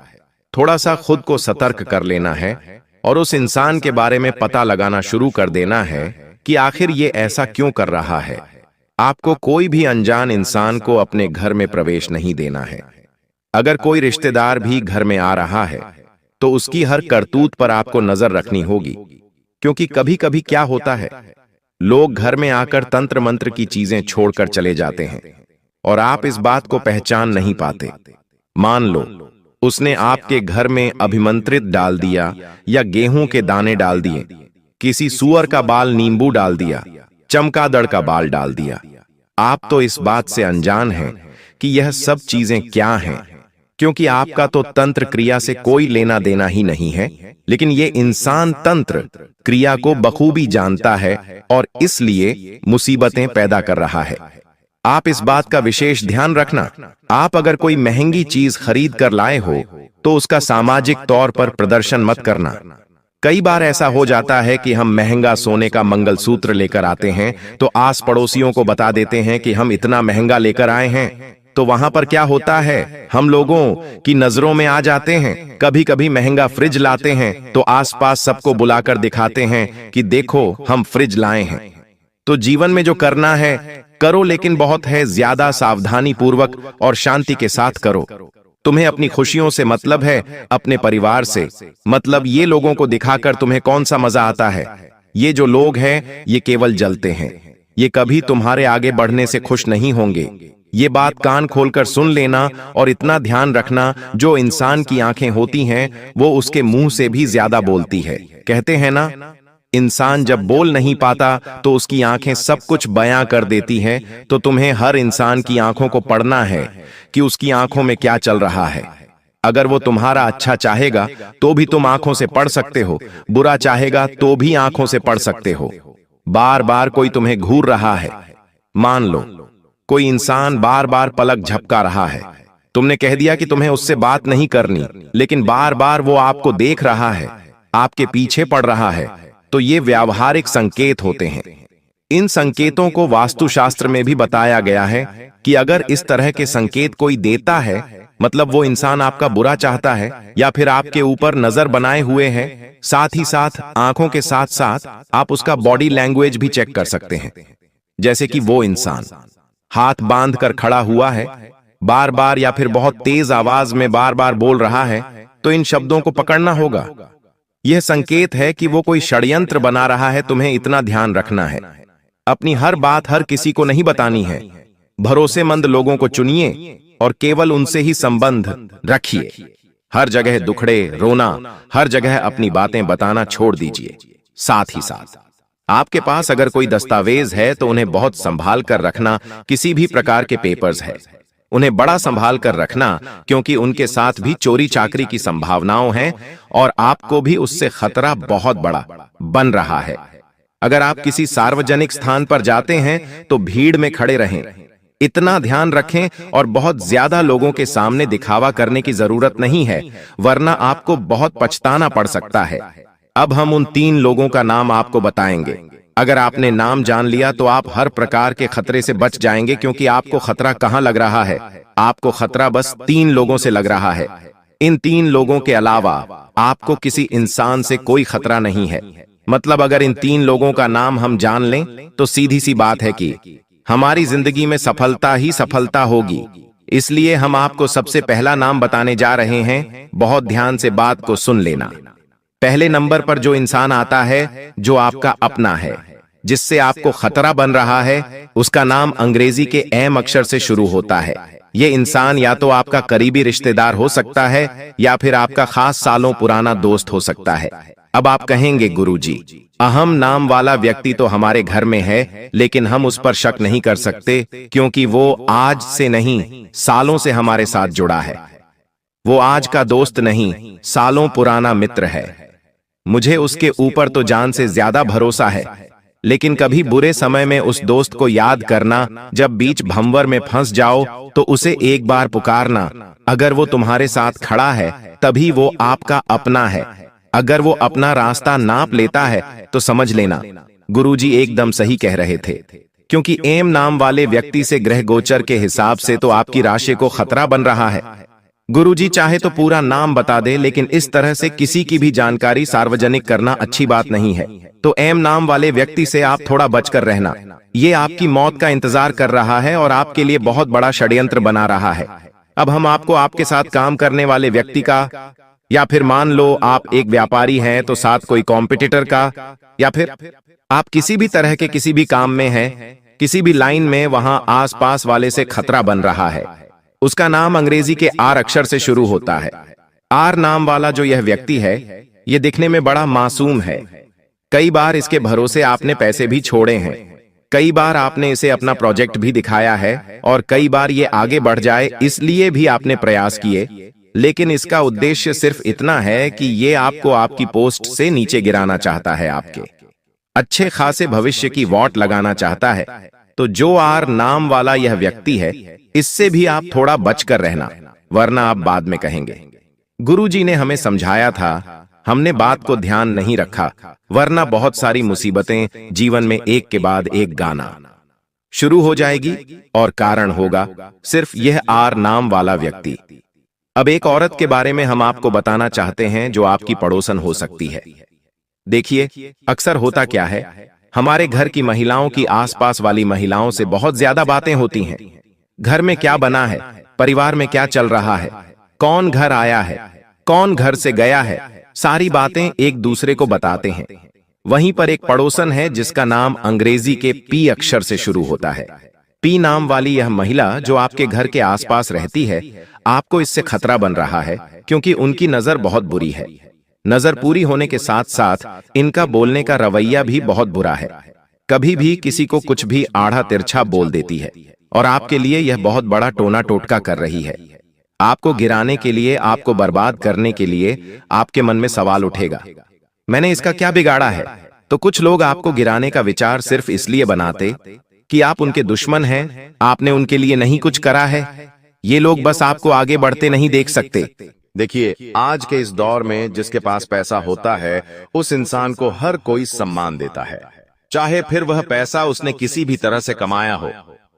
Speaker 2: थोड़ा सा खुद को सतर्क कर लेना है और उस इंसान के बारे में पता लगाना शुरू कर देना है कि आखिर ये ऐसा क्यों कर रहा है। आपको कोई भी अनजान इंसान को अपने घर में प्रवेश नहीं देना है। अगर कोई रिश्तेदार भी घर में आ रहा है तो उसकी हर करतूत पर आपको नजर रखनी होगी, क्योंकि कभी कभी क्या होता है, लोग घर में आकर तंत्र मंत्र की चीजें छोड़कर चले जाते हैं और आप इस बात को पहचान नहीं पाते। मान लो उसने आपके घर में अभिमंत्रित डाल दिया, या गेहूं के दाने डाल दिए, किसी सुअर का बाल नींबू डाल दिया, चमगादड़ का बाल डाल दिया। आप तो इस बात से अनजान हैं कि यह सब चीजें क्या हैं, क्योंकि आपका तो तंत्र क्रिया से कोई लेना देना ही नहीं है। लेकिन ये इंसान तंत्र क्रिया को बखूबी जानता है और इसलिए मुसीबतें पैदा कर रहा है। आप इस बात का विशेष ध्यान रखना। आप अगर कोई महंगी चीज खरीद कर लाए हो तो उसका सामाजिक तौर पर प्रदर्शन मत करना। कई बार ऐसा हो जाता है कि हम महंगा सोने का मंगलसूत्र लेकर आते हैं तो आस पड़ोसियों को बता देते हैं कि हम इतना महंगा लेकर आए हैं। तो वहां पर क्या होता है, हम लोगों की नजरों में आ जाते हैं। कभी कभी महंगा फ्रिज लाते हैं तो आसपास सबको बुलाकर दिखाते हैं कि देखो हम फ्रिज लाए हैं। तो जीवन में जो करना है करो, लेकिन बहुत है ज्यादा सावधानी पूर्वक और शांति के साथ करो। तुम्हें अपनी खुशियों से मतलब है, अपने परिवार से मतलब। ये लोगों को दिखाकर तुम्हें कौन सा मजा आता है? ये जो लोग हैं ये केवल जलते हैं, ये कभी तुम्हारे आगे बढ़ने से खुश नहीं होंगे। ये बात कान खोलकर सुन लेना और इतना ध्यान रखना, जो इंसान की आंखें होती हैं वो उसके मुंह से भी ज्यादा बोलती है। कहते हैं ना, इंसान जब बोल नहीं पाता तो उसकी आंखें सब कुछ बयां कर देती हैं। तो तुम्हें हर इंसान की आंखों को पढ़ना है कि उसकी आंखों में क्या चल रहा है। अगर वो तुम्हारा अच्छा चाहेगा तो भी तुम आंखों से पढ़ सकते हो, बुरा चाहेगा तो भी आंखों से पढ़ सकते हो। बार बार कोई तुम्हें घूर रहा है, मान लो कोई इंसान बार बार पलक झपका रहा है, तुमने कह दिया कि तुम्हें उससे बात नहीं करनी, लेकिन बार बार वो आपको देख रहा है, आपके पीछे पड़ रहा है, तो ये व्यावहारिक संकेत होते हैं। इन संकेतों को वास्तुशास्त्र में भी बताया गया है कि अगर इस तरह के संकेत कोई देता है, मतलब वो इंसान आपका बुरा चाहता है या फिर आपके ऊपर नजर बनाए हुए है। साथ ही साथ आंखों के साथ साथ आप उसका बॉडी लैंग्वेज भी चेक कर सकते हैं। जैसे कि वो इंसान हाथ बांध कर खड़ा हुआ है, बार बार या फिर बहुत तेज आवाज में बार बार बोल रहा है, तो इन शब्दों को पकड़ना होगा। यह संकेत है कि वो कोई षड्यंत्र बना रहा है। तुम्हें इतना ध्यान रखना है, अपनी हर बात हर किसी को नहीं बतानी है। भरोसेमंद लोगों को चुनिए और केवल उनसे ही संबंध रखिए। हर जगह दुखड़े रोना, हर जगह अपनी बातें बताना छोड़ दीजिए। साथ ही साथ आपके पास अगर कोई दस्तावेज है तो उन्हें बहुत संभाल कर रखना। किसी भी प्रकार के पेपर्स है उन्हें बड़ा संभाल कर रखना, क्योंकि उनके साथ भी चोरी चाकरी की संभावनाएं हैं और आपको भी उससे खतरा बहुत बड़ा बन रहा है। अगर आप किसी सार्वजनिक स्थान पर जाते हैं तो भीड़ में खड़े रहें, इतना ध्यान रखें, और बहुत ज्यादा लोगों के सामने दिखावा करने की जरूरत नहीं है, वरना आपको बहुत पछताना पड़ सकता है। अब हम उन 3 लोगों का नाम आपको बताएंगे। अगर आपने नाम जान लिया तो आप हर प्रकार के खतरे से बच जाएंगे, क्योंकि आपको खतरा कहां लग रहा है? आपको खतरा बस 3 लोगों से लग रहा है। इन 3 लोगों के अलावा आपको किसी इंसान से कोई खतरा नहीं है। मतलब अगर इन 3 लोगों का नाम हम जान लें तो सीधी सी बात है कि हमारी जिंदगी में सफलता ही सफलता होगी। इसलिए हम आपको सबसे पहला नाम बताने जा रहे हैं। बहुत ध्यान से बात को सुन लेना। पहले नंबर पर जो इंसान आता है जो आपका अपना है, जिससे आपको खतरा बन रहा है, उसका नाम अंग्रेजी के एम अक्षर से शुरू होता है। ये इंसान या तो आपका करीबी रिश्तेदार हो सकता है या फिर आपका खास सालों पुराना दोस्त हो सकता है। अब आप कहेंगे गुरुजी, अहम नाम वाला व्यक्ति तो हमारे घर में है, लेकिन हम उस पर शक नहीं कर सकते क्योंकि वो आज से नहीं सालों से हमारे साथ जुड़ा है। वो आज का दोस्त नहीं, सालों पुराना मित्र है। मुझे उसके ऊपर तो जान से ज्यादा भरोसा है, लेकिन कभी बुरे समय में उस दोस्त को याद करना। जब बीच भंवर में फंस जाओ तो उसे एक बार पुकारना। अगर वो तुम्हारे साथ खड़ा है तभी वो आपका अपना है। अगर वो अपना रास्ता नाप लेता है तो समझ लेना गुरुजी एकदम सही कह रहे थे, क्योंकि एम नाम वाले व्यक्ति से ग्रह गोचर के हिसाब से तो आपकी राशि को खतरा बन रहा है। गुरुजी चाहे तो पूरा नाम बता दे, लेकिन इस तरह से किसी की भी जानकारी सार्वजनिक करना अच्छी बात नहीं है। तो एम नाम वाले व्यक्ति से आप थोड़ा बचकर रहना। ये आपकी मौत का इंतजार कर रहा है और आपके लिए बहुत बड़ा षड्यंत्र बना रहा है। अब हम आपको आपके साथ काम करने वाले व्यक्ति का, या फिर मान लो आप एक व्यापारी हैं तो साथ कोई कॉम्पिटिटर का, या फिर आप किसी भी तरह के किसी भी काम में हैं, किसी भी लाइन में, वहां आसपास वाले से खतरा बन रहा है। उसका नाम अंग्रेजी के आर अक्षर से शुरू होता है। आर नाम वाला जो यह व्यक्ति है, यह दिखने में बड़ा मासूम है। कई बार इसके भरोसे आपने पैसे भी छोड़े हैं, कई बार आपने इसे अपना प्रोजेक्ट भी दिखाया है, और कई बार ये आगे बढ़ जाए इसलिए भी आपने प्रयास किए, लेकिन इसका उद्देश्य सिर्फ इतना है कि ये आपको आपकी पोस्ट से नीचे गिराना चाहता है, आपके अच्छे खासे भविष्य की वॉट लगाना चाहता है। तो जो आर नाम वाला यह व्यक्ति है, इससे भी आप थोड़ा बचकर रहना, वरना आप बाद में कहेंगे गुरुजी ने हमें समझाया था, हमने बात को ध्यान नहीं रखा, वरना बहुत सारी मुसीबतें जीवन में एक के बाद एक गाना शुरू हो जाएगी, और कारण होगा सिर्फ यह आर नाम वाला व्यक्ति। अब एक औरत के बारे में हम आपको बताना चाहते हैं जो आपकी पड़ोसन हो सकती है। देखिए, अक्सर होता क्या है, हमारे घर की महिलाओं की आसपास वाली महिलाओं से बहुत ज्यादा बातें होती हैं। घर में क्या बना है, परिवार में क्या चल रहा है, कौन घर आया है, कौन घर से गया है, सारी बातें एक दूसरे को बताते हैं। वहीं पर एक पड़ोसन है जिसका नाम अंग्रेजी के पी अक्षर से शुरू होता है। पी नाम वाली यह महिला जो आपके घर के आसपास रहती है, आपको इससे खतरा बन रहा है, क्योंकि उनकी नजर बहुत बुरी है। नजर पूरी होने के साथ साथ इनका बोलने का रवैया भी बहुत बुरा है। कभी भी किसी को कुछ भी आड़ा तिरछा बोल देती है, और आपके लिए यह बहुत बड़ा टोना टोटका कर रही है। आपको गिराने के लिए, आपको बर्बाद करने के लिए आपके मन में सवाल उठेगा, मैंने इसका क्या बिगाड़ा है? तो कुछ लोग आपको गिराने का विचार सिर्फ इसलिए बनाते कि आप उनके दुश्मन हैं, आपने उनके लिए नहीं कुछ करा है। ये लोग बस आपको आगे बढ़ते नहीं देख सकते।
Speaker 3: देखिए, आज के इस दौर में जिसके पास पैसा होता है, उस इंसान को हर कोई सम्मान देता है, चाहे फिर वह पैसा उसने किसी भी तरह से कमाया हो।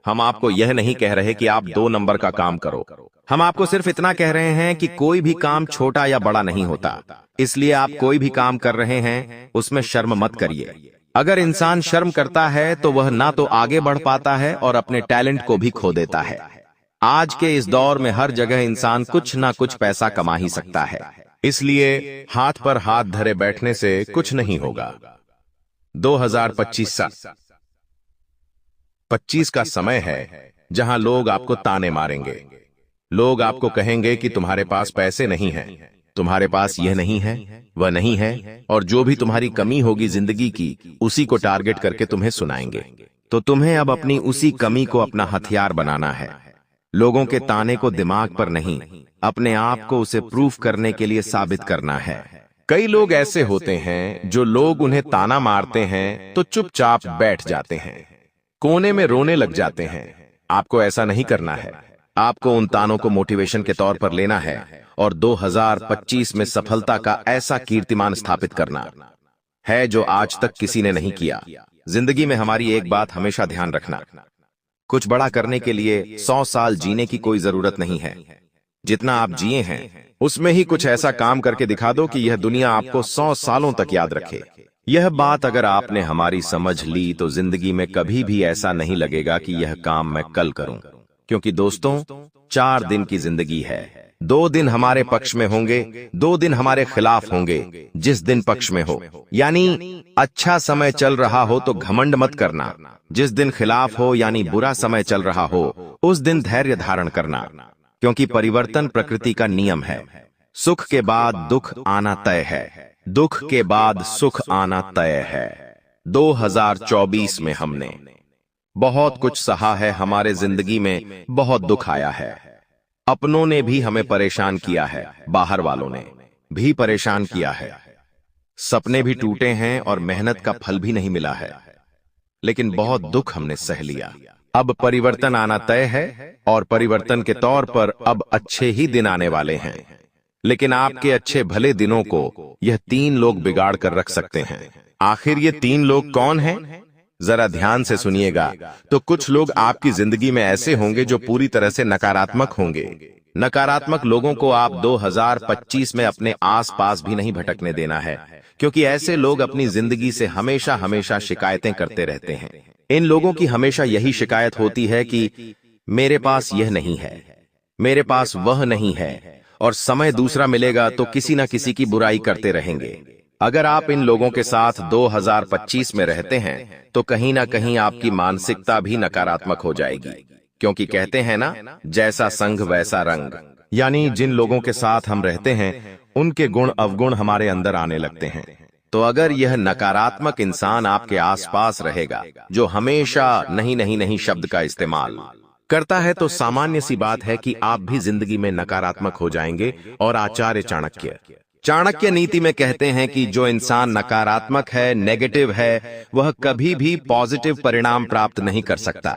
Speaker 3: हम आपको यह नहीं कह रहे कि आप 2 नंबर का काम करो, हम आपको सिर्फ इतना कह रहे हैं कि कोई भी काम छोटा या बड़ा नहीं होता। इसलिए आप कोई भी काम कर रहे हैं, उसमें शर्म मत करिए। अगर इंसान शर्म करता है तो वह ना तो आगे बढ़ पाता है और अपने टैलेंट को भी खो देता है। आज के इस दौर में हर जगह इंसान कुछ ना कुछ पैसा कमा ही सकता है, इसलिए हाथ पर हाथ धरे बैठने से कुछ नहीं होगा। 2025 का समय है जहां लोग आपको ताने मारेंगे। लोग आपको कहेंगे कि तुम्हारे पास पैसे नहीं हैं, तुम्हारे पास यह नहीं है, वह नहीं है, और जो भी तुम्हारी कमी होगी जिंदगी की, उसी को टारगेट करके तुम्हें सुनाएंगे। तो तुम्हें अब अपनी उसी कमी को अपना हथियार बनाना है। लोगों के ताने को दिमाग पर नहीं, अपने आप को उसे प्रूफ करने के लिए साबित करना है। कई लोग ऐसे होते हैं जो लोग उन्हें ताना मारते हैं तो चुपचाप बैठ जाते हैं, कोने में रोने लग जाते हैं। आपको ऐसा नहीं करना है। आपको उन तानों को मोटिवेशन के तौर पर लेना है और 2025 में सफलता का ऐसा कीर्तिमान स्थापित करना है जो आज तक किसी ने नहीं किया। जिंदगी में हमारी एक बात हमेशा ध्यान रखना, कुछ बड़ा करने के लिए 100 साल जीने की कोई जरूरत नहीं है। जितना आप जिए हैं उसमें ही कुछ ऐसा काम करके दिखा दो कि यह दुनिया आपको 100 सालों तक याद रखे। यह बात अगर आपने हमारी समझ ली तो जिंदगी में कभी भी ऐसा नहीं लगेगा कि यह काम मैं कल करूं, क्योंकि दोस्तों 4 दिन की जिंदगी है, 2 दिन हमारे पक्ष में होंगे, 2 दिन हमारे खिलाफ होंगे। जिस दिन पक्ष में हो, यानी अच्छा समय चल रहा हो तो घमंड मत करना। जिस दिन खिलाफ हो, यानी बुरा समय चल रहा हो, उस दिन धैर्य धारण करना, क्योंकि परिवर्तन प्रकृति का नियम है। सुख के बाद दुख आना तय है, दुख के बाद सुख आना तय है। 2024 में हमने बहुत कुछ सहा है, हमारे जिंदगी में बहुत दुख आया है। अपनों ने भी हमें परेशान किया है, बाहर वालों ने भी परेशान किया है। सपने भी टूटे हैं और मेहनत का फल भी नहीं मिला है, लेकिन बहुत दुख हमने सह लिया। अब परिवर्तन आना तय है और परिवर्तन के तौर पर अब अच्छे ही दिन आने वाले हैं। लेकिन आपके अच्छे भले दिनों को यह 3 लोग बिगाड़ कर रख सकते हैं। आखिर ये 3 लोग कौन हैं? जरा ध्यान से सुनिएगा। तो कुछ लोग आपकी जिंदगी में ऐसे होंगे जो पूरी तरह से नकारात्मक होंगे। नकारात्मक लोगों को आप 2025 में अपने आसपास भी नहीं भटकने देना है, क्योंकि ऐसे लोग अपनी जिंदगी से हमेशा हमेशा शिकायतें करते रहते हैं। इन लोगों की हमेशा यही शिकायत होती है कि मेरे पास यह नहीं है, मेरे पास वह नहीं है, और समय दूसरा मिलेगा तो किसी न किसी की बुराई करते रहेंगे। अगर आप इन लोगों के साथ 2025 में रहते हैं तो कहीं ना कहीं आपकी मानसिकता भी नकारात्मक हो जाएगी, क्योंकि कहते हैं ना, जैसा संग वैसा रंग। यानी जिन लोगों के साथ हम रहते हैं उनके गुण अवगुण हमारे अंदर आने लगते हैं। तो अगर यह नकारात्मक इंसान आपके आसपास रहेगा जो हमेशा नहीं नहीं नहीं शब्द का इस्तेमाल करता है, तो सामान्य सी बात है कि आप भी जिंदगी में नकारात्मक हो जाएंगे। और आचार्य चाणक्य नीति में कहते हैं कि जो इंसान नकारात्मक है, नेगेटिव है, वह कभी भी पॉजिटिव परिणाम प्राप्त नहीं कर सकता।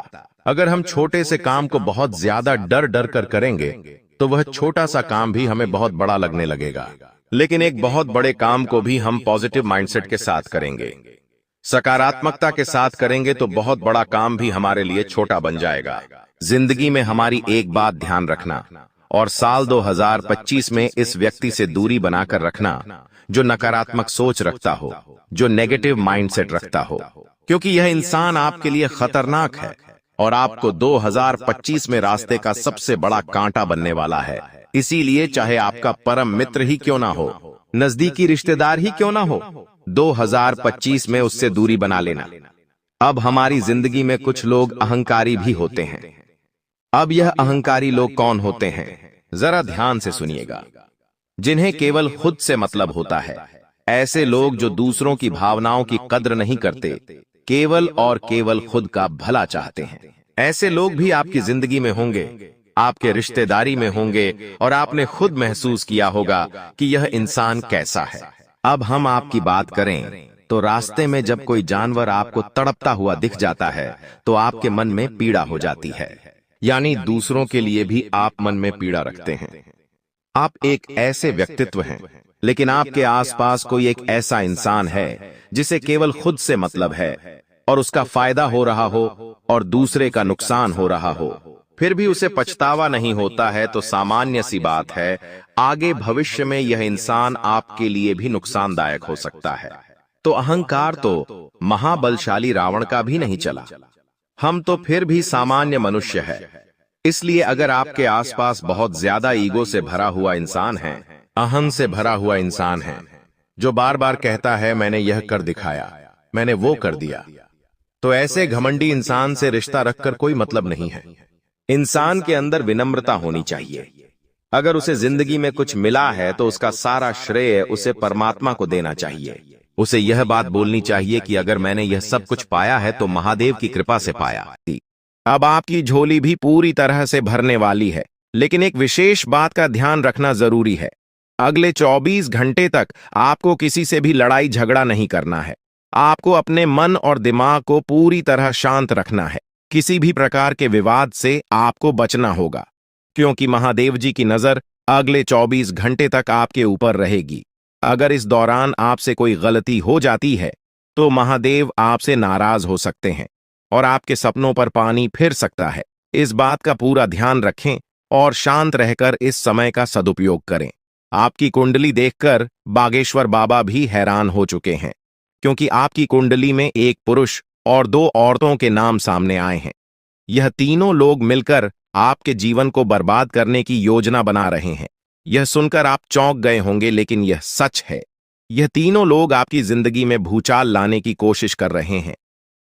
Speaker 3: अगर हम छोटे से काम को बहुत ज्यादा डर डर कर करेंगे तो वह छोटा सा काम भी हमें बहुत बड़ा लगने लगेगा। लेकिन एक बहुत बड़े काम को भी हम पॉजिटिव माइंडसेट के साथ करेंगे, सकारात्मकता के साथ करेंगे, तो बहुत बड़ा काम भी हमारे लिए छोटा बन जाएगा। जिंदगी में हमारी एक बात ध्यान रखना, और साल 2025 में इस व्यक्ति से दूरी बनाकर रखना जो नकारात्मक सोच रखता हो, जो नेगेटिव माइंडसेट रखता हो, क्योंकि यह इंसान आपके लिए खतरनाक है और आपको 2025 में रास्ते का सबसे बड़ा कांटा बनने वाला है। इसीलिए चाहे आपका परम मित्र ही क्यों ना हो, नजदीकी रिश्तेदार ही क्यों ना हो, 2025 में उससे दूरी बना लेना। अब हमारी जिंदगी में कुछ लोग अहंकारी भी होते हैं। अब यह अहंकारी लोग कौन होते हैं? जरा ध्यान से सुनिएगा। जिन्हें केवल खुद से मतलब होता है, ऐसे लोग जो दूसरों की भावनाओं की कद्र नहीं करते, केवल और केवल खुद का भला चाहते हैं, ऐसे लोग भी आपकी जिंदगी में होंगे, आपके रिश्तेदारी में होंगे, और आपने खुद महसूस किया होगा कि यह इंसान कैसा है। अब हम आपकी बात करें तो रास्ते में जब कोई जानवर आपको तड़पता हुआ दिख जाता है तो आपके मन में पीड़ा हो जाती है। यानी दूसरों के लिए भी आप मन में पीड़ा रखते हैं। आप एक ऐसे व्यक्तित्व हैं, लेकिन आपके आसपास कोई एक ऐसा इंसान है जिसे केवल खुद से मतलब है और उसका फायदा हो रहा हो और दूसरे का नुकसान हो रहा हो, फिर भी उसे पछतावा नहीं होता है। तो सामान्य सी बात है, आगे भविष्य में यह इंसान आपके लिए भी नुकसानदायक हो सकता है। तो अहंकार तो महाबलशाली रावण का भी नहीं चला, हम तो फिर भी सामान्य मनुष्य है। इसलिए अगर आपके आसपास बहुत ज्यादा ईगो से भरा हुआ इंसान है, अहम से भरा हुआ इंसान है, जो बार बार कहता है मैंने यह कर दिखाया, मैंने वो कर दिया, तो ऐसे घमंडी इंसान से रिश्ता रखकर कोई मतलब नहीं है। इंसान के अंदर विनम्रता होनी चाहिए। अगर उसे जिंदगी में कुछ मिला है तो उसका सारा श्रेय उसे परमात्मा को देना चाहिए। उसे यह बात बोलनी चाहिए कि अगर मैंने यह सब कुछ पाया है तो महादेव की कृपा से पाया।
Speaker 2: अब आपकी झोली भी पूरी तरह से भरने वाली है, लेकिन एक विशेष बात का ध्यान रखना जरूरी है। अगले 24 घंटे तक आपको किसी से भी लड़ाई झगड़ा नहीं करना है। आपको अपने मन और दिमाग को पूरी तरह शांत रखना है। किसी भी प्रकार के विवाद से आपको बचना होगा, क्योंकि महादेव जी की नजर अगले 24 घंटे तक आपके ऊपर रहेगी। अगर इस दौरान आपसे कोई गलती हो जाती है तो महादेव आपसे नाराज हो सकते हैं और आपके सपनों पर पानी फिर सकता है। इस बात का पूरा ध्यान रखें और शांत रहकर इस समय का सदुपयोग करें। आपकी कुंडली देखकर बागेश्वर बाबा भी हैरान हो चुके हैं, क्योंकि आपकी कुंडली में एक पुरुष और 2 औरतों के नाम सामने आए हैं। यह तीनों लोग मिलकर आपके जीवन को बर्बाद करने की योजना बना रहे हैं। यह सुनकर आप चौंक गए होंगे, लेकिन यह सच है। यह तीनों लोग आपकी जिंदगी में भूचाल लाने की कोशिश कर रहे हैं।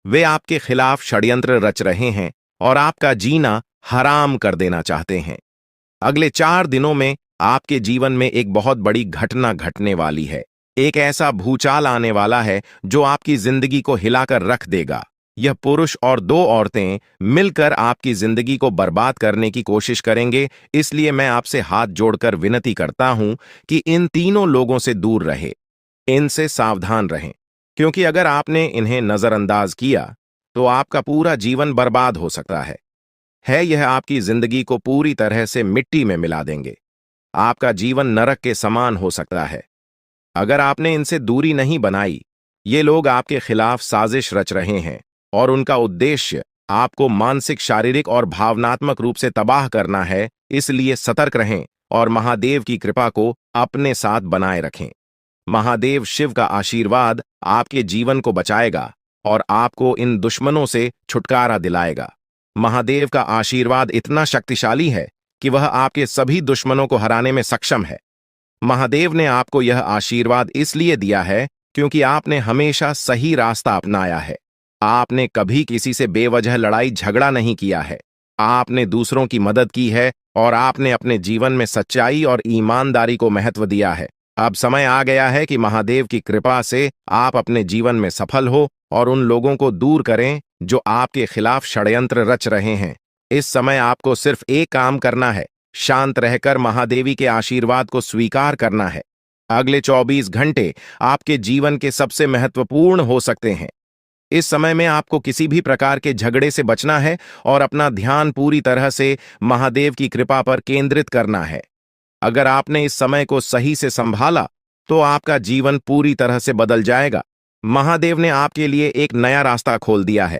Speaker 2: वे आपके खिलाफ षड्यंत्र रच रहे हैं और आपका जीना हराम कर देना चाहते हैं। अगले 4 दिनों में आपके जीवन में एक बहुत बड़ी घटना घटने वाली है। एक ऐसा भूचाल आने वाला है जो आपकी जिंदगी को हिलाकर रख देगा। यह पुरुष और 2 औरतें मिलकर आपकी जिंदगी को बर्बाद करने की कोशिश करेंगे। इसलिए मैं आपसे हाथ जोड़कर विनती करता हूं कि इन तीनों लोगों से दूर रहे, इनसे सावधान रहें, क्योंकि अगर आपने इन्हें नजरअंदाज किया तो आपका पूरा जीवन बर्बाद हो सकता है। यह आपकी जिंदगी को पूरी तरह से मिट्टी में मिला देंगे। आपका जीवन नरक के समान हो सकता है। अगर आपने इनसे दूरी नहीं बनाई, ये लोग आपके खिलाफ साजिश रच रहे हैं और उनका उद्देश्य आपको मानसिक, शारीरिक और भावनात्मक रूप से तबाह करना है। इसलिए सतर्क रहें और महादेव की कृपा को अपने साथ बनाए रखें। महादेव शिव का आशीर्वाद आपके जीवन को बचाएगा और आपको इन दुश्मनों से छुटकारा दिलाएगा। महादेव का आशीर्वाद इतना शक्तिशाली है कि वह आपके सभी दुश्मनों को हराने में सक्षम है। महादेव ने आपको यह आशीर्वाद इसलिए दिया है क्योंकि आपने हमेशा सही रास्ता अपनाया है। आपने कभी किसी से बेवजह लड़ाई झगड़ा नहीं किया है। आपने दूसरों की मदद की है और आपने अपने जीवन में सच्चाई और ईमानदारी को महत्व दिया है। अब समय आ गया है कि महादेव की कृपा से आप अपने जीवन में सफल हो और उन लोगों को दूर करें जो आपके खिलाफ षड्यंत्र रच रहे हैं। इस समय आपको सिर्फ एक काम करना है, शांत रहकर महादेवी के आशीर्वाद को स्वीकार करना है। अगले 24 घंटे आपके जीवन के सबसे महत्वपूर्ण हो सकते हैं। इस समय में आपको किसी भी प्रकार के झगड़े से बचना है और अपना ध्यान पूरी तरह से महादेव की कृपा पर केंद्रित करना है। अगर आपने इस समय को सही से संभाला तो आपका जीवन पूरी तरह से बदल जाएगा। महादेव ने आपके लिए एक नया रास्ता खोल दिया है।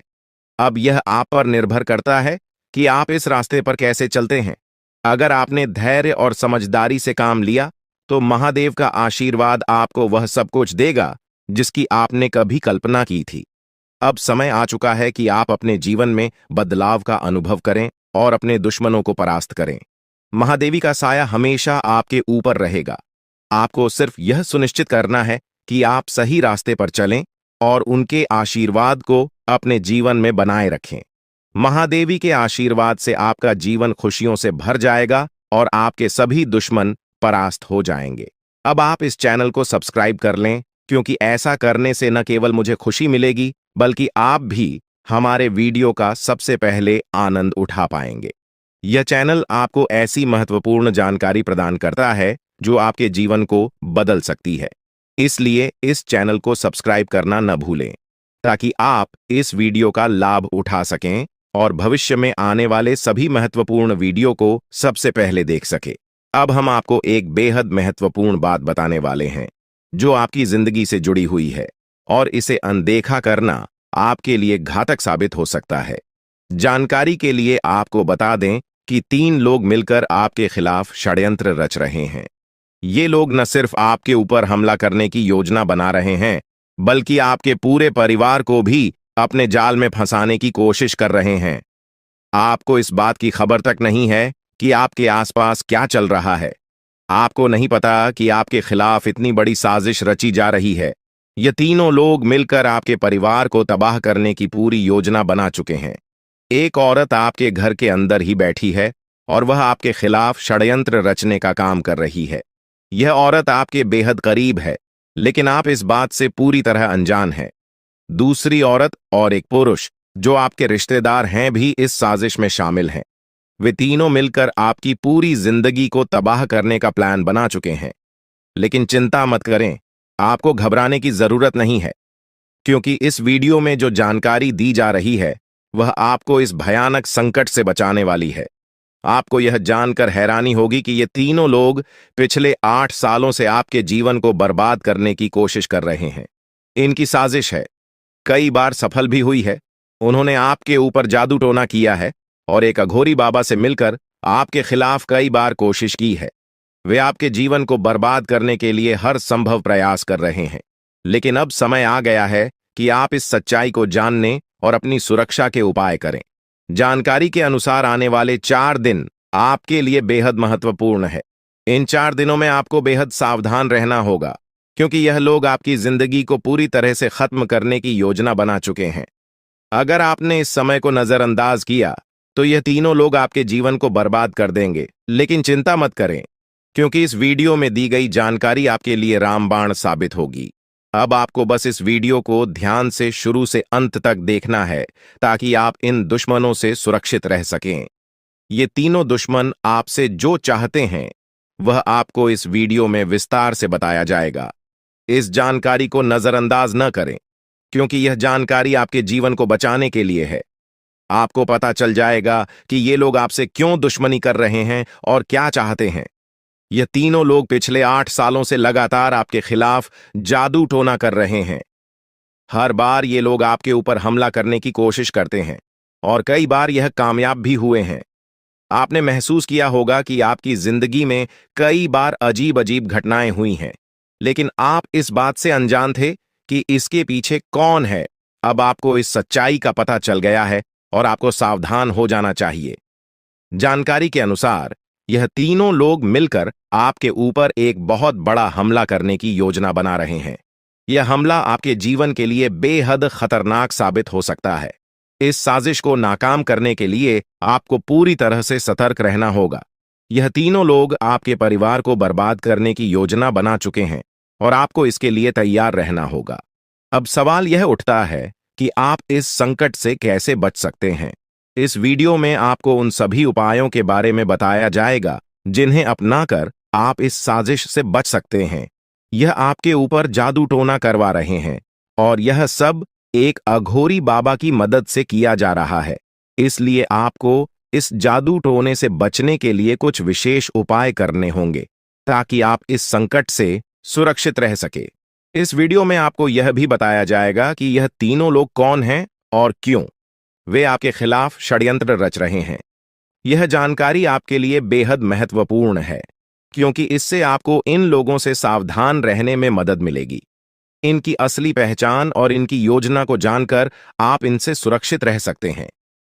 Speaker 2: अब यह आप पर निर्भर करता है कि आप इस रास्ते पर कैसे चलते हैं। अगर आपने धैर्य और समझदारी से काम लिया तो महादेव का आशीर्वाद आपको वह सब कुछ देगा जिसकी आपने कभी कल्पना की थी। अब समय आ चुका है कि आप अपने जीवन में बदलाव का अनुभव करें और अपने दुश्मनों को परास्त करें। महादेवी का साया हमेशा आपके ऊपर रहेगा। आपको सिर्फ यह सुनिश्चित करना है कि आप सही रास्ते पर चलें और उनके आशीर्वाद को अपने जीवन में बनाए रखें। महादेवी के आशीर्वाद से आपका जीवन खुशियों से भर जाएगा और आपके सभी दुश्मन परास्त हो जाएंगे। अब आप इस चैनल को सब्सक्राइब कर लें, क्योंकि ऐसा करने से न केवल मुझे खुशी मिलेगी बल्कि आप भी हमारे वीडियो का सबसे पहले आनंद उठा पाएंगे। यह चैनल आपको ऐसी महत्वपूर्ण जानकारी प्रदान करता है जो आपके जीवन को बदल सकती है। इसलिए इस चैनल को सब्सक्राइब करना न भूलें ताकि आप इस वीडियो का लाभ उठा सकें और भविष्य में आने वाले सभी महत्वपूर्ण वीडियो को सबसे पहले देख सकें। अब हम आपको एक बेहद महत्वपूर्ण बात बताने वाले हैं जो आपकी जिंदगी से जुड़ी हुई है और इसे अनदेखा करना आपके लिए घातक साबित हो सकता है। जानकारी के लिए आपको बता दें कि 3 लोग मिलकर आपके खिलाफ षड्यंत्र रच रहे हैं। ये लोग न सिर्फ आपके ऊपर हमला करने की योजना बना रहे हैं बल्कि आपके पूरे परिवार को भी अपने जाल में फंसाने की कोशिश कर रहे हैं। आपको इस बात की खबर तक नहीं है कि आपके आसपास क्या चल रहा है। आपको नहीं पता कि आपके खिलाफ इतनी बड़ी साजिश रची जा रही है। ये तीनों लोग मिलकर आपके परिवार को तबाह करने की पूरी योजना बना चुके हैं। एक औरत आपके घर के अंदर ही बैठी है और वह आपके खिलाफ षड्यंत्र रचने का काम कर रही है। यह औरत आपके बेहद करीब है, लेकिन आप इस बात से पूरी तरह अनजान हैं। दूसरी औरत और एक पुरुष जो आपके रिश्तेदार हैं भी इस साजिश में शामिल हैं। वे तीनों मिलकर आपकी पूरी जिंदगी को तबाह करने का प्लान बना चुके हैं। लेकिन चिंता मत करें, आपको घबराने की जरूरत नहीं है, क्योंकि इस वीडियो में जो जानकारी दी जा रही है वह आपको इस भयानक संकट से बचाने वाली है। आपको यह जानकर हैरानी होगी कि ये तीनों लोग पिछले 8 सालों से आपके जीवन को बर्बाद करने की कोशिश कर रहे हैं। इनकी साजिश है, कई बार सफल भी हुई है। उन्होंने आपके ऊपर जादू टोना किया है और एक अघोरी बाबा से मिलकर आपके खिलाफ कई बार कोशिश की है। वे आपके जीवन को बर्बाद करने के लिए हर संभव प्रयास कर रहे हैं। लेकिन अब समय आ गया है कि आप इस सच्चाई को जानने और अपनी सुरक्षा के उपाय करें। जानकारी के अनुसार आने वाले 4 दिन आपके लिए बेहद महत्वपूर्ण है। इन 4 दिनों में आपको बेहद सावधान रहना होगा, क्योंकि यह लोग आपकी जिंदगी को पूरी तरह से खत्म करने की योजना बना चुके हैं। अगर आपने इस समय को नजरअंदाज किया तो यह तीनों लोग आपके जीवन को बर्बाद कर देंगे। लेकिन चिंता मत करें, क्योंकि इस वीडियो में दी गई जानकारी आपके लिए रामबाण साबित होगी। अब आपको बस इस वीडियो को ध्यान से शुरू से अंत तक देखना है, ताकि आप इन दुश्मनों से सुरक्षित रह सकें। ये तीनों दुश्मन आपसे जो चाहते हैं वह आपको इस वीडियो में विस्तार से बताया जाएगा। इस जानकारी को नजरअंदाज न करें, क्योंकि यह जानकारी आपके जीवन को बचाने के लिए है। आपको पता चल जाएगा कि ये लोग आपसे क्यों दुश्मनी कर रहे हैं और क्या चाहते हैं। यह तीनों लोग पिछले 8 सालों से लगातार आपके खिलाफ जादू टोना कर रहे हैं। हर बार ये लोग आपके ऊपर हमला करने की कोशिश करते हैं और कई बार यह कामयाब भी हुए हैं। आपने महसूस किया होगा कि आपकी जिंदगी में कई बार अजीब अजीब घटनाएं हुई हैं, लेकिन आप इस बात से अनजान थे कि इसके पीछे कौन है। अब आपको इस सच्चाई का पता चल गया है और आपको सावधान हो जाना चाहिए। जानकारी के अनुसार यह तीनों लोग मिलकर आपके ऊपर एक बहुत बड़ा हमला करने की योजना बना रहे हैं। यह हमला आपके जीवन के लिए बेहद खतरनाक साबित हो सकता है। इस साजिश को नाकाम करने के लिए आपको पूरी तरह से सतर्क रहना होगा। यह तीनों लोग आपके परिवार को बर्बाद करने की योजना बना चुके हैं और आपको इसके लिए तैयार रहना होगा। अब सवाल यह उठता है कि आप इस संकट से कैसे बच सकते हैं। इस वीडियो में आपको उन सभी उपायों के बारे में बताया जाएगा जिन्हें अपनाकर आप इस साजिश से बच सकते हैं। यह आपके ऊपर जादू टोना करवा रहे हैं और यह सब एक अघोरी बाबा की मदद से किया जा रहा है। इसलिए आपको इस जादू टोने से बचने के लिए कुछ विशेष उपाय करने होंगे, ताकि आप इस संकट से सुरक्षित रह सके। इस वीडियो में आपको यह भी बताया जाएगा कि यह तीनों लोग कौन हैं और क्यों वे आपके खिलाफ षड्यंत्र रच रहे हैं। यह जानकारी आपके लिए बेहद महत्वपूर्ण है, क्योंकि इससे आपको इन लोगों से सावधान रहने में मदद मिलेगी। इनकी असली पहचान और इनकी योजना को जानकर आप इनसे सुरक्षित रह सकते हैं।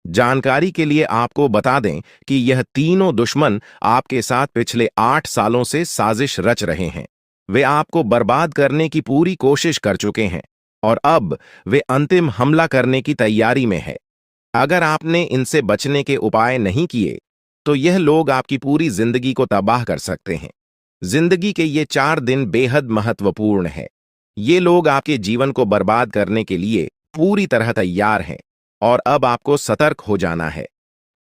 Speaker 2: जानकारी के लिए आपको बता दें कि यह तीनों दुश्मन आपके साथ पिछले 8 सालों से साजिश रच रहे हैं। वे आपको बर्बाद करने की पूरी कोशिश कर चुके हैं और अब वे अंतिम हमला करने की तैयारी में है। अगर आपने इनसे बचने के उपाय नहीं किए तो यह लोग आपकी पूरी जिंदगी को तबाह कर सकते हैं। जिंदगी के ये 4 दिन बेहद महत्वपूर्ण है। ये लोग आपके जीवन को बर्बाद करने के लिए पूरी तरह तैयार हैं और अब आपको सतर्क हो जाना है।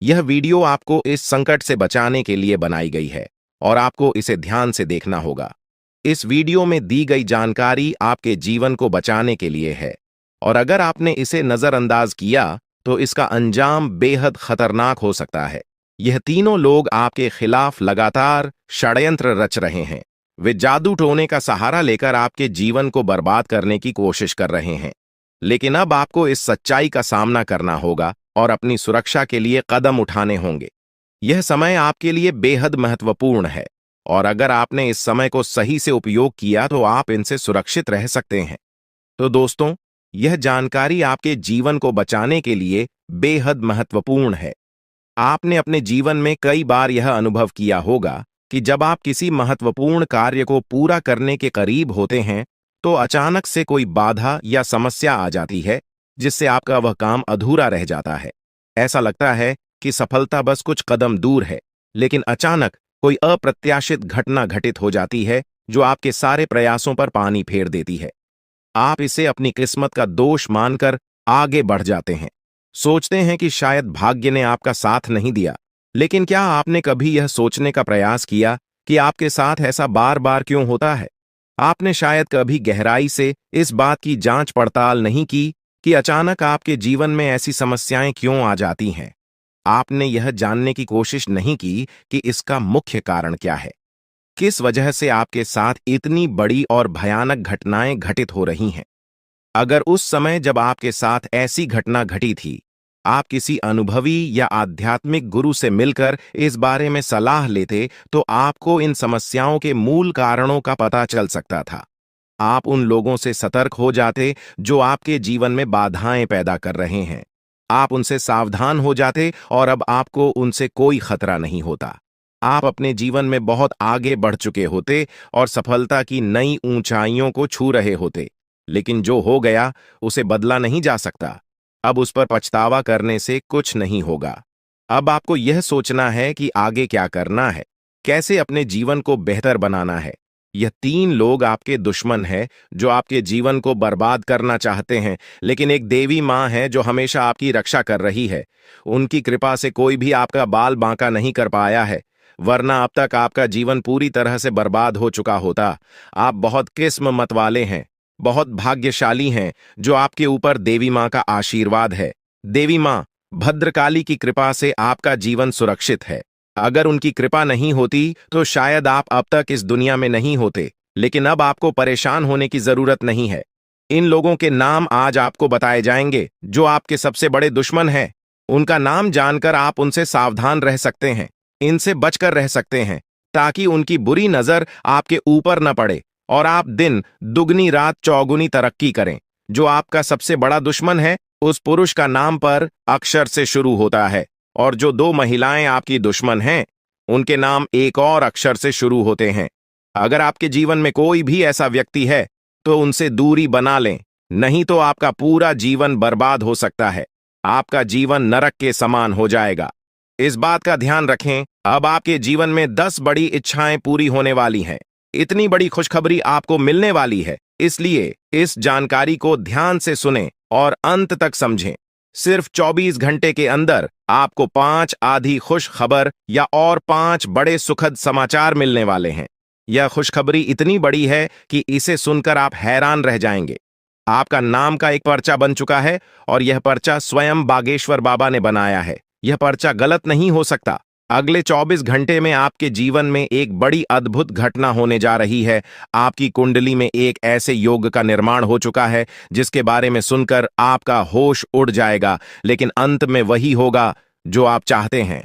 Speaker 2: यह वीडियो आपको इस संकट से बचाने के लिए बनाई गई है और आपको इसे ध्यान से देखना होगा। इस वीडियो में दी गई जानकारी आपके जीवन को बचाने के लिए है और अगर आपने इसे नजरअंदाज किया तो इसका अंजाम बेहद खतरनाक हो सकता है। यह तीनों लोग आपके खिलाफ लगातार षड्यंत्र रच रहे हैं। वे जादू टोने का सहारा लेकर आपके जीवन को बर्बाद करने की कोशिश कर रहे हैं। लेकिन अब आपको इस सच्चाई का सामना करना होगा और अपनी सुरक्षा के लिए कदम उठाने होंगे। यह समय आपके लिए बेहद महत्वपूर्ण है और अगर आपने इस समय को सही से उपयोग किया तो आप इनसे सुरक्षित रह सकते हैं। तो दोस्तों, यह जानकारी आपके जीवन को बचाने के लिए बेहद महत्वपूर्ण है। आपने अपने जीवन में कई बार यह अनुभव किया होगा कि जब आप किसी महत्वपूर्ण कार्य को पूरा करने के करीब होते हैं तो अचानक से कोई बाधा या समस्या आ जाती है, जिससे आपका वह काम अधूरा रह जाता है। ऐसा लगता है कि सफलता बस कुछ कदम दूर है, लेकिन अचानक कोई अप्रत्याशित घटना घटित हो जाती है जो आपके सारे प्रयासों पर पानी फेर देती है। आप इसे अपनी किस्मत का दोष मानकर आगे बढ़ जाते हैं। सोचते हैं कि शायद भाग्य ने आपका साथ नहीं दिया। लेकिन क्या आपने कभी यह सोचने का प्रयास किया कि आपके साथ ऐसा बार बार क्यों होता है? आपने शायद कभी गहराई से इस बात की जांच पड़ताल नहीं की कि अचानक आपके जीवन में ऐसी समस्याएं क्यों आ जाती हैं। आपने यह जानने की कोशिश नहीं की कि इसका मुख्य कारण क्या है। किस वजह से आपके साथ इतनी बड़ी और भयानक घटनाएं घटित हो रही हैं। अगर उस समय जब आपके साथ ऐसी घटना घटी थी, आप किसी अनुभवी या आध्यात्मिक गुरु से मिलकर इस बारे में सलाह लेते तो आपको इन समस्याओं के मूल कारणों का पता चल सकता था। आप उन लोगों से सतर्क हो जाते जो आपके जीवन में बाधाएं पैदा कर रहे हैं। आप उनसे सावधान हो जाते और अब आपको उनसे कोई खतरा नहीं होता। आप अपने जीवन में बहुत आगे बढ़ चुके होते और सफलता की नई ऊंचाइयों को छू रहे होते। लेकिन जो हो गया उसे बदला नहीं जा सकता। अब उस पर पछतावा करने से कुछ नहीं होगा। अब आपको यह सोचना है कि आगे क्या करना है, कैसे अपने जीवन को बेहतर बनाना है। यह 3 लोग आपके दुश्मन हैं जो आपके जीवन को बर्बाद करना चाहते हैं, लेकिन एक देवी माँ है जो हमेशा आपकी रक्षा कर रही है। उनकी कृपा से कोई भी आपका बाल बांका नहीं कर पाया है, वरना अब तक आपका जीवन पूरी तरह से बर्बाद हो चुका होता। आप बहुत किस्मत वाले हैं, बहुत भाग्यशाली हैं जो आपके ऊपर देवी माँ का आशीर्वाद है। देवी माँ भद्रकाली की कृपा से आपका जीवन सुरक्षित है। अगर उनकी कृपा नहीं होती तो शायद आप अब तक इस दुनिया में नहीं होते, लेकिन अब आपको परेशान होने की जरूरत नहीं है। इन लोगों के नाम आज आपको बताए जाएंगे जो आपके सबसे बड़े दुश्मन हैं। उनका नाम जानकर आप उनसे सावधान रह सकते हैं, इनसे बचकर रह सकते हैं, ताकि उनकी बुरी नजर आपके ऊपर न पड़े और आप दिन दुगनी रात चौगुनी तरक्की करें। जो आपका सबसे बड़ा दुश्मन है उस पुरुष का नाम पर अक्षर से शुरू होता है, और जो 2 महिलाएं आपकी दुश्मन हैं उनके नाम एक और अक्षर से शुरू होते हैं। अगर आपके जीवन में कोई भी ऐसा व्यक्ति है तो उनसे दूरी बना लें, नहीं तो आपका पूरा जीवन बर्बाद हो सकता है। आपका जीवन नरक के समान हो जाएगा। इस बात का ध्यान रखें, अब आपके जीवन में 10 बड़ी इच्छाएं पूरी होने वाली हैं। इतनी बड़ी खुशखबरी आपको मिलने वाली है, इसलिए इस जानकारी को ध्यान से सुनें और अंत तक समझें। सिर्फ 24 घंटे के अंदर आपको 5 आधी खुश खबर या और 5 बड़े सुखद समाचार मिलने वाले हैं। यह खुशखबरी इतनी बड़ी है कि इसे सुनकर आप हैरान रह जाएंगे। आपका नाम का एक पर्चा बन चुका है और यह पर्चा स्वयं बागेश्वर बाबा ने बनाया है। यह पर्चा गलत नहीं हो सकता। अगले 24 घंटे में आपके जीवन में एक बड़ी अद्भुत घटना होने जा रही है। आपकी कुंडली में एक ऐसे योग का निर्माण हो चुका है जिसके बारे में सुनकर आपका होश उड़ जाएगा, लेकिन अंत में वही होगा जो आप चाहते हैं।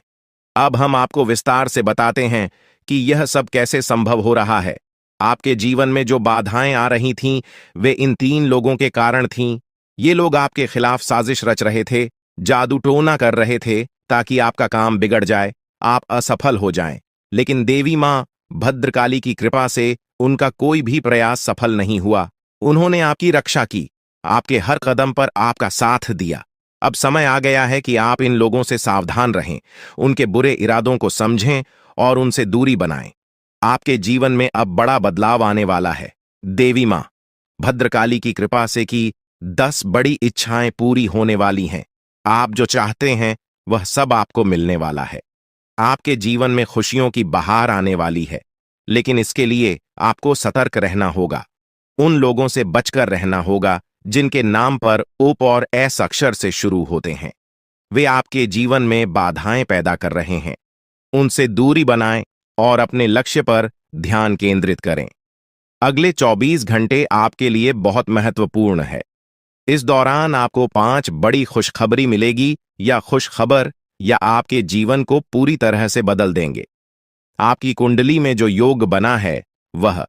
Speaker 2: अब हम आपको विस्तार से बताते हैं कि यह सब कैसे संभव हो रहा है। आपके जीवन में जो बाधाएं आ रही थीं, वे इन 3 लोगों के कारण थीं। ये लोग आपके खिलाफ साजिश रच रहे थे, जादू टोना कर रहे थे ताकि आपका काम बिगड़ जाए, आप असफल हो जाएं। लेकिन देवी मां भद्रकाली की कृपा से उनका कोई भी प्रयास सफल नहीं हुआ। उन्होंने आपकी रक्षा की, आपके हर कदम पर आपका साथ दिया। अब समय आ गया है कि आप इन लोगों से सावधान रहें, उनके बुरे इरादों को समझें और उनसे दूरी बनाएं। आपके जीवन में अब बड़ा बदलाव आने वाला है। देवी मां भद्रकाली की कृपा से कि 10 बड़ी इच्छाएं पूरी होने वाली हैं। आप जो चाहते हैं वह सब आपको मिलने वाला है। आपके जीवन में खुशियों की बहार आने वाली है, लेकिन इसके लिए आपको सतर्क रहना होगा। उन लोगों से बचकर रहना होगा जिनके नाम पर उप और एस अक्षर से शुरू होते हैं। वे आपके जीवन में बाधाएं पैदा कर रहे हैं। उनसे दूरी बनाएं और अपने लक्ष्य पर ध्यान केंद्रित करें। अगले 24 घंटे आपके लिए बहुत महत्वपूर्ण है। इस दौरान आपको 5 बड़ी खुशखबरी मिलेगी या खुशखबर या आपके जीवन को पूरी तरह से बदल देंगे। आपकी कुंडली में जो योग बना है वह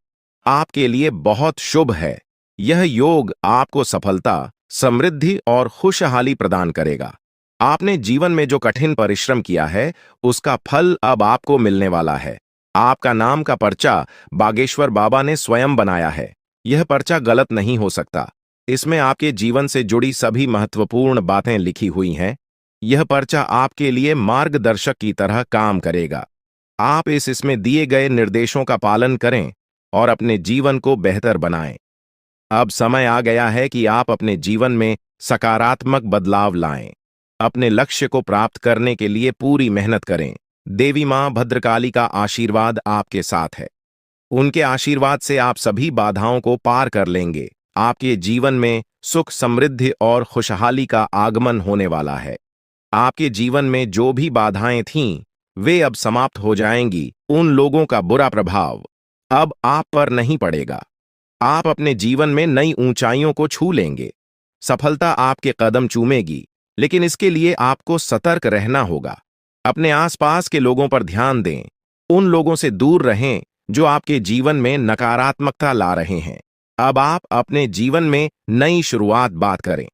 Speaker 2: आपके लिए बहुत शुभ है। यह योग आपको सफलता, समृद्धि और खुशहाली प्रदान करेगा। आपने जीवन में जो कठिन परिश्रम किया है उसका फल अब आपको मिलने वाला है। आपका नाम का पर्चा बागेश्वर बाबा ने स्वयं बनाया है। यह पर्चा गलत नहीं हो सकता। इसमें आपके जीवन से जुड़ी सभी महत्वपूर्ण बातें लिखी हुई हैं। यह पर्चा आपके लिए मार्गदर्शक की तरह काम करेगा। आप इसमें दिए गए निर्देशों का पालन करें और अपने जीवन को बेहतर बनाएं। अब समय आ गया है कि आप अपने जीवन में सकारात्मक बदलाव लाएं। अपने लक्ष्य को प्राप्त करने के लिए पूरी मेहनत करें। देवी मां भद्रकाली का आशीर्वाद आपके साथ है। उनके आशीर्वाद से आप सभी बाधाओं को पार कर लेंगे। आपके जीवन में सुख, समृद्धि और खुशहाली का आगमन होने वाला है। आपके जीवन में जो भी बाधाएं थीं, वे अब समाप्त हो जाएंगी। उन लोगों का बुरा प्रभाव अब आप पर नहीं पड़ेगा। आप अपने जीवन में नई ऊंचाइयों को छू लेंगे। सफलता आपके कदम चूमेगी, लेकिन इसके लिए आपको सतर्क रहना होगा। अपने आसपास के लोगों पर ध्यान दें। उन लोगों से दूर रहें जो आपके जीवन में नकारात्मकता ला रहे हैं। अब आप अपने जीवन में नई शुरुआत बात करें।